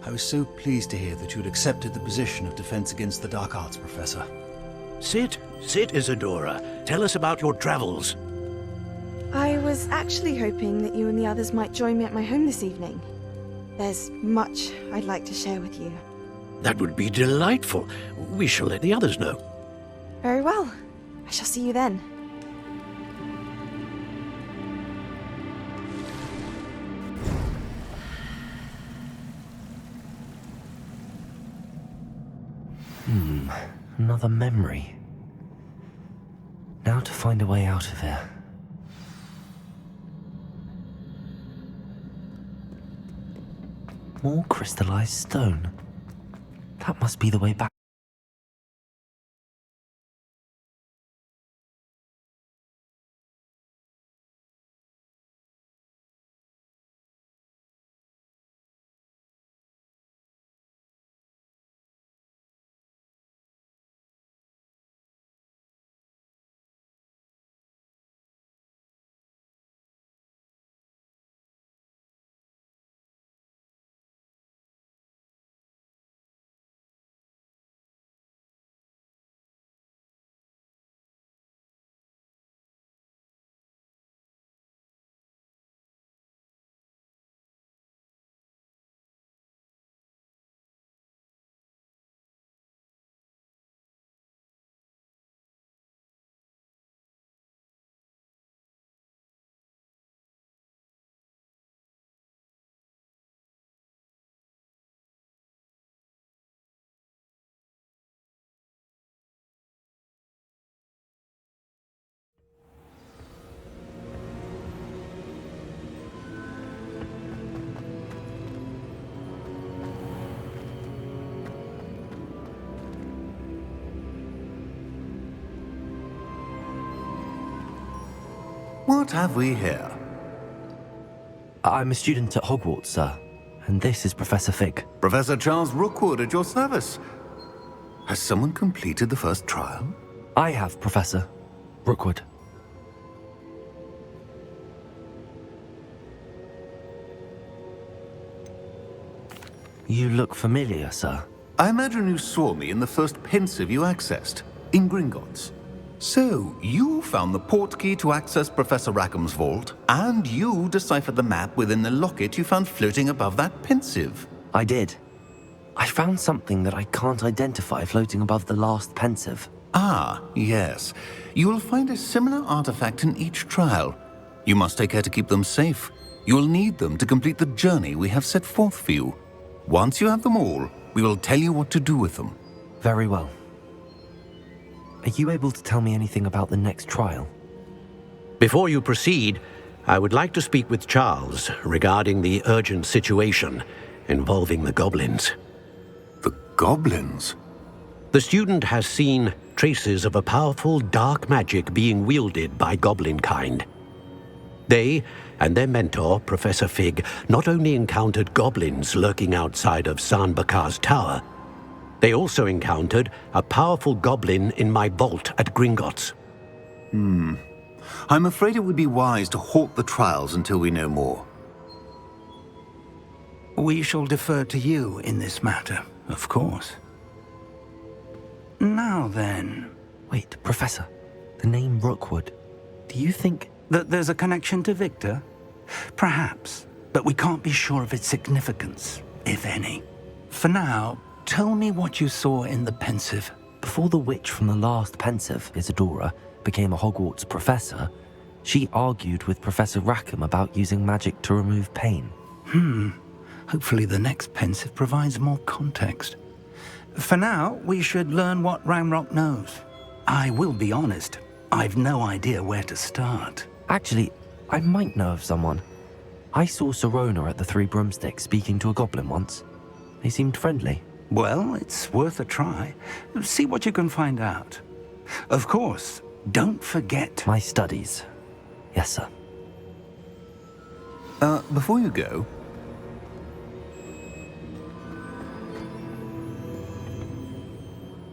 I was so pleased to hear that you had accepted the position of Defense Against the Dark Arts, Professor. Sit, Isadora. Tell us about your travels. I was actually hoping that you and the others might join me at my home this evening. There's much I'd like to share with you. That would be delightful. We shall let the others know. Very well. I shall see you then. Another memory. Now to find a way out of here. More crystallized stone. That must be the way back. What have we here? I'm a student at Hogwarts, sir. And this is Professor Fig. Professor Charles Rookwood at your service. Has someone completed the first trial? I have, Professor Rookwood. You look familiar, sir. I imagine you saw me in the first pensive you accessed, in Gringotts. So, you found the portkey to access Professor Rackham's vault, and you deciphered the map within the locket you found floating above that pensive. I did. I found something that I can't identify floating above the last pensive. Ah, yes. You will find a similar artifact in each trial. You must take care to keep them safe. You will need them to complete the journey we have set forth for you. Once you have them all, we will tell you what to do with them. Very well. Are you able to tell me anything about the next trial? Before you proceed, I would like to speak with Charles regarding the urgent situation involving the goblins. The goblins? The student has seen traces of a powerful dark magic being wielded by goblin kind. They and their mentor, Professor Fig, not only encountered goblins lurking outside of Sanbakar's tower, they also encountered a powerful goblin in my vault at Gringotts. I'm afraid it would be wise to halt the trials until we know more. We shall defer to you in this matter, of course. Now then... Wait, Professor. The name Rookwood. Do you think... that there's a connection to Victor? Perhaps, but we can't be sure of its significance, if any. For now, tell me what you saw in the pensive. Before the witch from the last pensive, Isadora, became a Hogwarts professor, she argued with Professor Rackham about using magic to remove pain. Hopefully the next pensive provides more context. For now, we should learn what Ramrock knows. I will be honest, I've no idea where to start. Actually, I might know of someone. I saw Sirona at the Three Broomsticks speaking to a goblin once. They seemed friendly. Well, it's worth a try. See what you can find out. Of course, don't forget... my studies. Yes, sir. Before you go...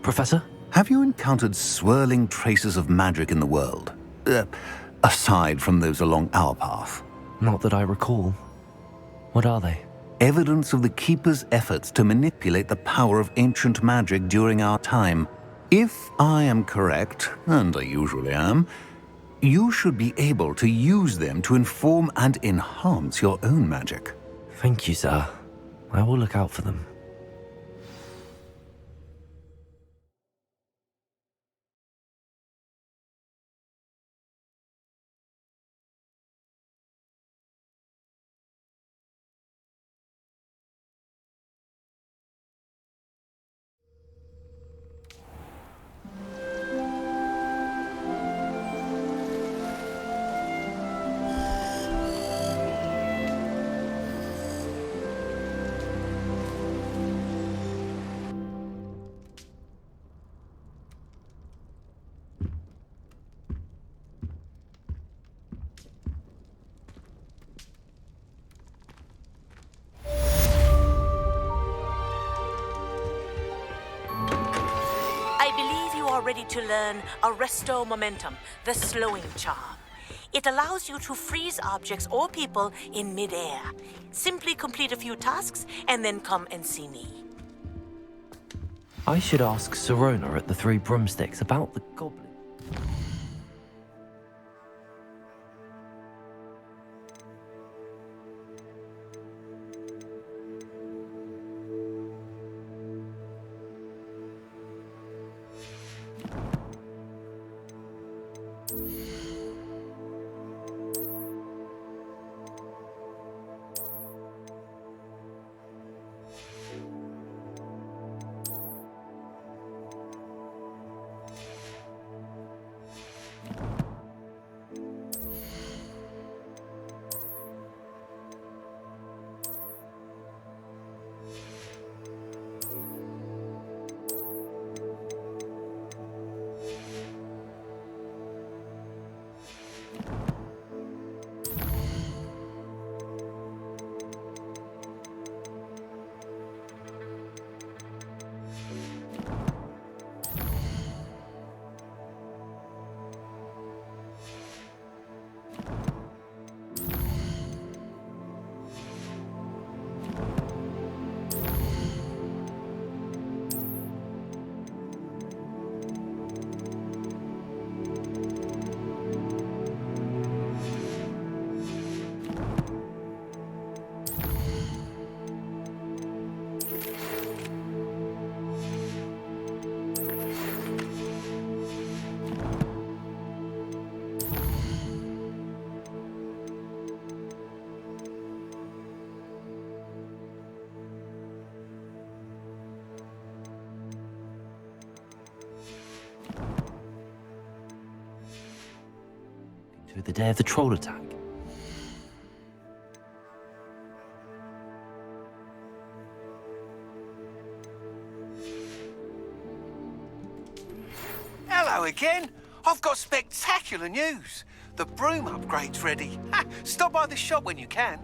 Professor? Have you encountered swirling traces of magic in the world? Aside from those along our path? Not that I recall. What are they? Evidence of the Keeper's efforts to manipulate the power of ancient magic during our time. If I am correct, and I usually am, you should be able to use them to inform and enhance your own magic. Thank you, sir. I will look out for them. Ready to learn Arresto Momentum, the slowing charm. It allows you to freeze objects or people in midair. Simply complete a few tasks and then come and see me. I should ask Sirona at the Three Broomsticks about the goblin. to the day of the troll attack. Hello again. I've got spectacular news. The broom upgrade's ready. Ha, stop by the shop when you can.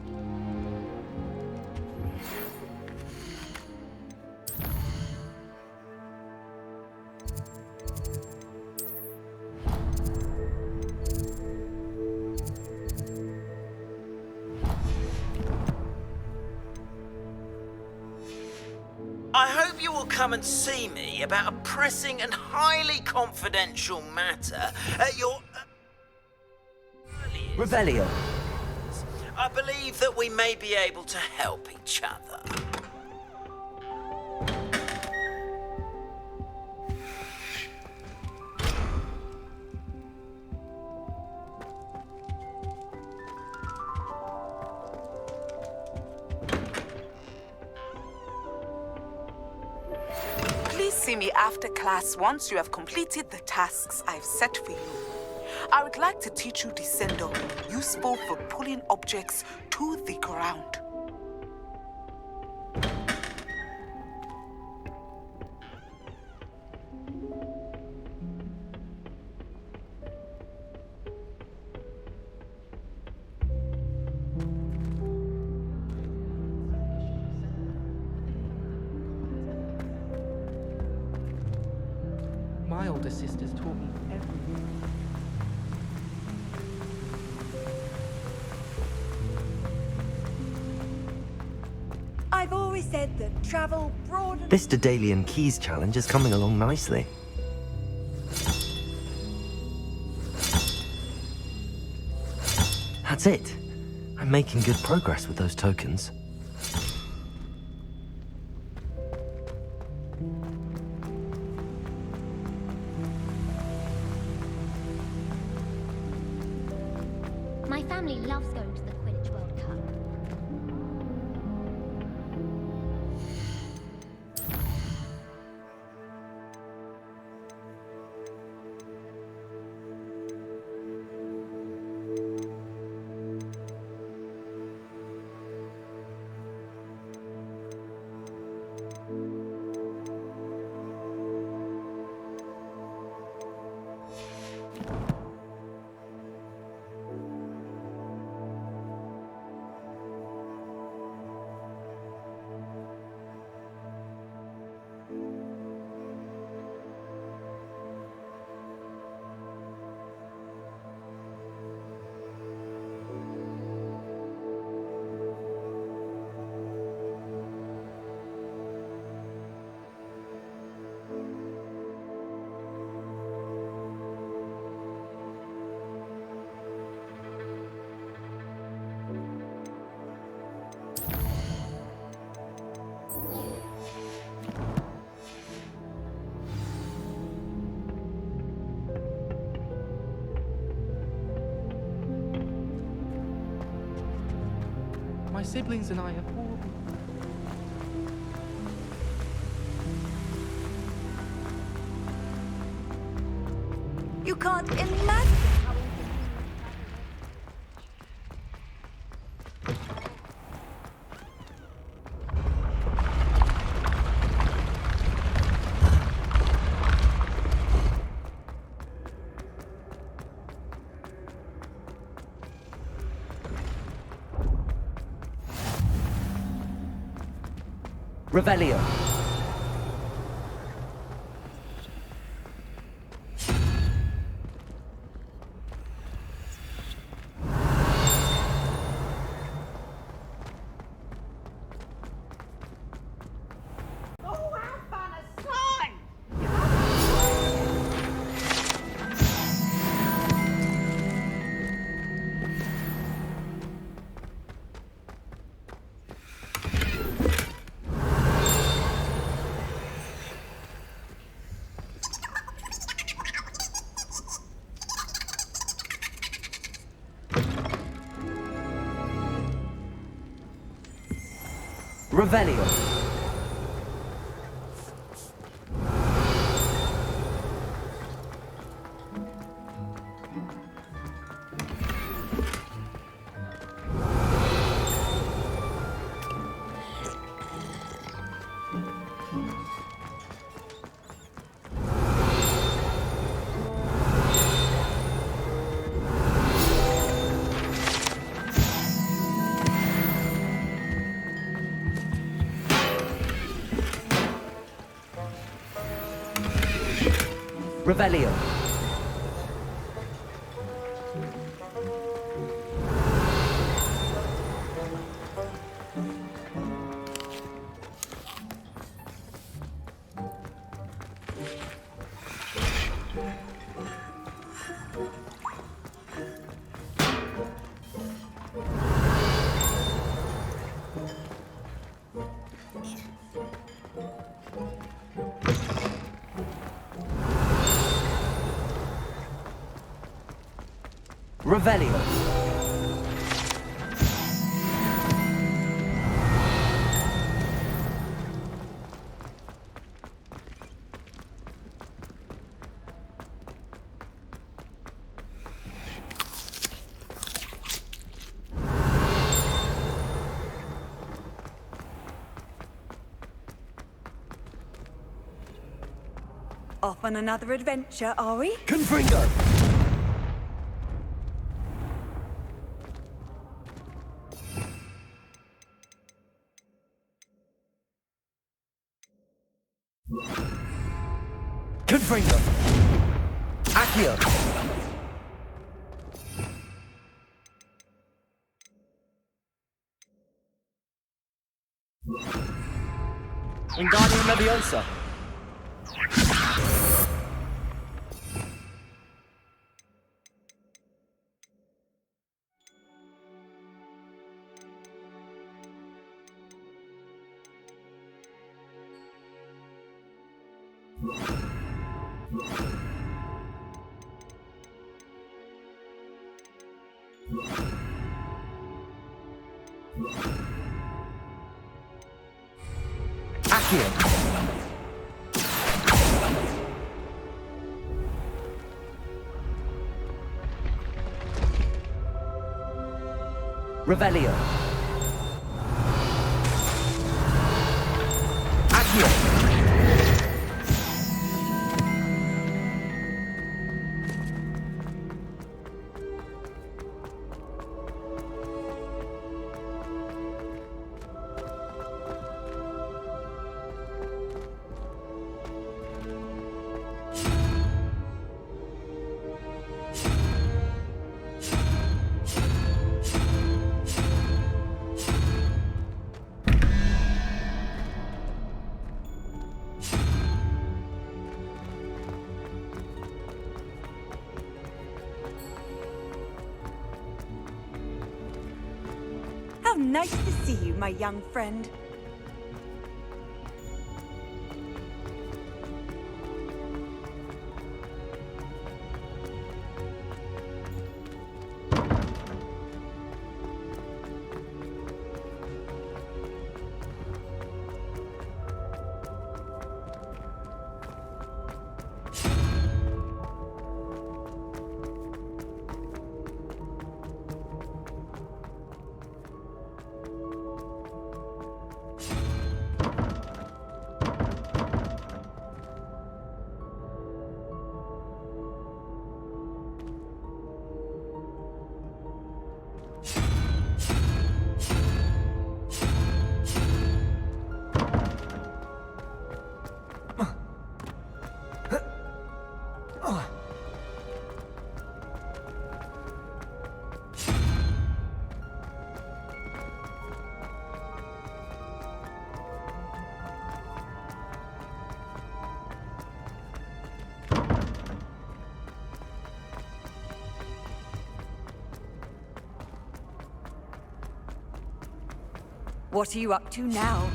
I hope you will come and see me about a pressing and highly confidential matter at your Revelio. I believe that we may be able to help each other. Please see me after class once you have completed the tasks I've set for you. I would like to teach you Descendo, useful for pulling objects to the ground. My older sisters taught me everything. I've always said that travel broadens. This Daedalian Keys challenge is coming along nicely. That's it. I'm making good progress with those tokens. My family loves going to the Quidditch World Cup. My siblings and I are horrible. You can't imagine how Revelio. Revelio. Revelio. Revelio. Off on another adventure, are we? Confringo. Confringo. Accio. Wingardium Leviosa. Accio. Revelio. Accio. How nice to see you, my young friend. What are you up to now?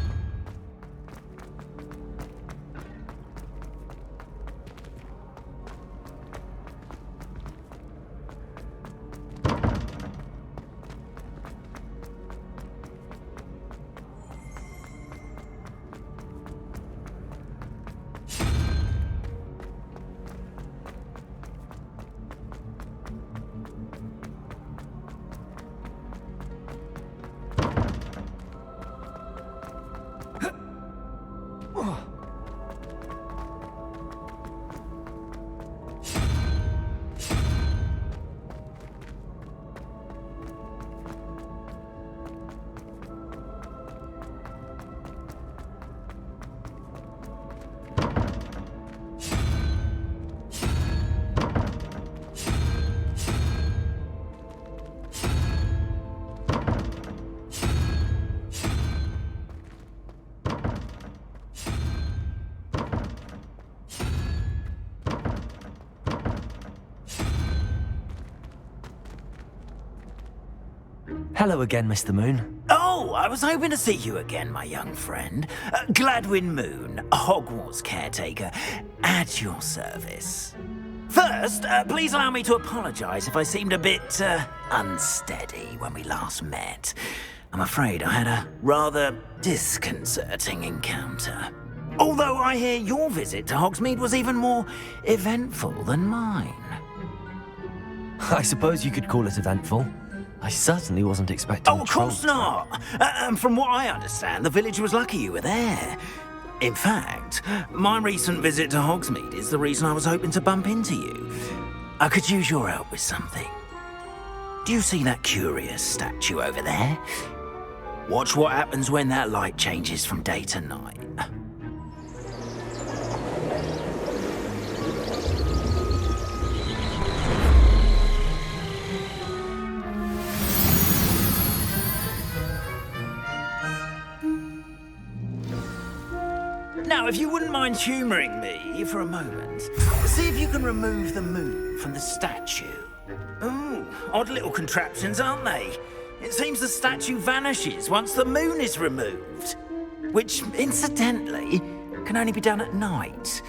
Hello again, Mr. Moon. Oh, I was hoping to see you again, my young friend. Gladwin Moon, Hogwarts caretaker, at your service. First, please allow me to apologise if I seemed a bit unsteady when we last met. I'm afraid I had a rather disconcerting encounter. Although I hear your visit to Hogsmeade was even more eventful than mine. I suppose you could call it eventful. I certainly wasn't expecting. Oh, of course not. From what I understand, the village was lucky you were there. In fact, my recent visit to Hogsmeade is the reason I was hoping to bump into you. I could use your help with something. Do you see that curious statue over there? Watch what happens when that light changes from day to night. Now, if you wouldn't mind humouring me for a moment, see if you can remove the moon from the statue. Ooh, odd little contraptions, aren't they? It seems the statue vanishes once the moon is removed, which, incidentally, can only be done at night.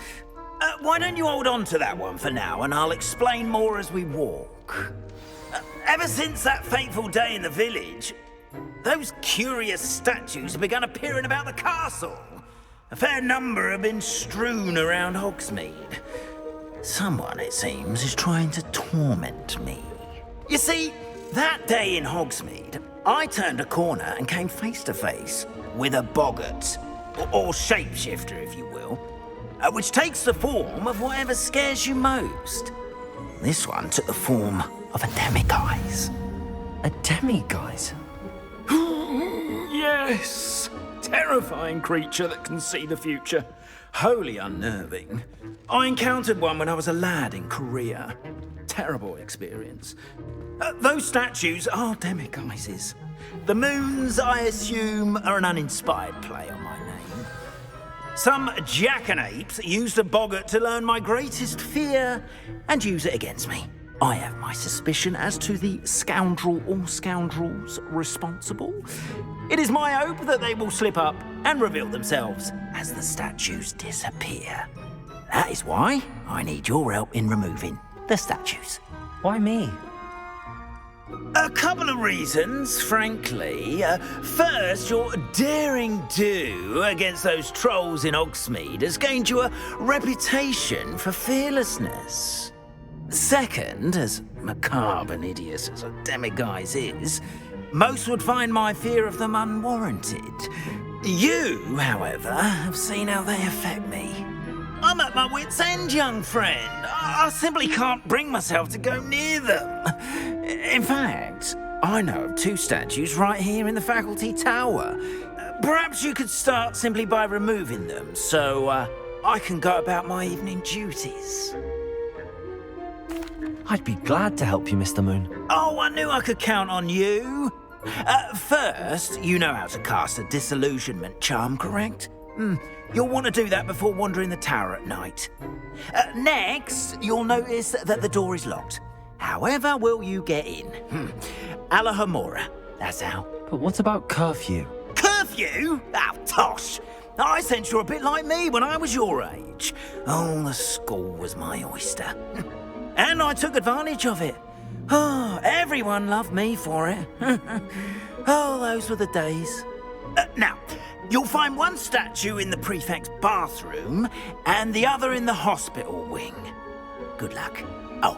Why don't you hold on to that one for now, and I'll explain more as we walk. Ever since that fateful day in the village, those curious statues have begun appearing about the castle. A fair number have been strewn around Hogsmeade. Someone, it seems, is trying to torment me. You see, that day in Hogsmeade, I turned a corner and came face to face with a boggart, or shapeshifter, if you will, which takes the form of whatever scares you most. This one took the form of a demiguise. A demiguise? Yes! Terrifying creature that can see the future. Wholly unnerving. I encountered one when I was a lad in Korea. Terrible experience. Those statues are demiguises. The moons, I assume, are an uninspired play on my name. Some jackanapes used a boggart to learn my greatest fear and use it against me. I have my suspicion as to the scoundrel or scoundrels responsible. It is my hope that they will slip up and reveal themselves as the statues disappear. That is why I need your help in removing the statues. Why me? A couple of reasons, frankly. First, your daring do against those trolls in Hogsmeade has gained you a reputation for fearlessness. Second, as macabre and hideous as a demiguise is, most would find my fear of them unwarranted. You, however, have seen how they affect me. I'm at my wit's end, young friend. I simply can't bring myself to go near them. In fact, I know of two statues right here in the faculty tower. Perhaps you could start simply by removing them, so I can go about my evening duties. I'd be glad to help you, Mr. Moon. Oh, I knew I could count on you. First, you know how to cast a disillusionment charm, correct? You'll want to do that before wandering the tower at night. Next, you'll notice that the door is locked. However will you get in? Alahomora, that's how. But what about curfew? Curfew? Oh, tosh. I sense you're a bit like me when I was your age. Oh, the school was my oyster. And I took advantage of it. Oh, everyone loved me for it. Oh, those were the days. Now, you'll find one statue in the prefect's bathroom and the other in the hospital wing. Good luck. Oh,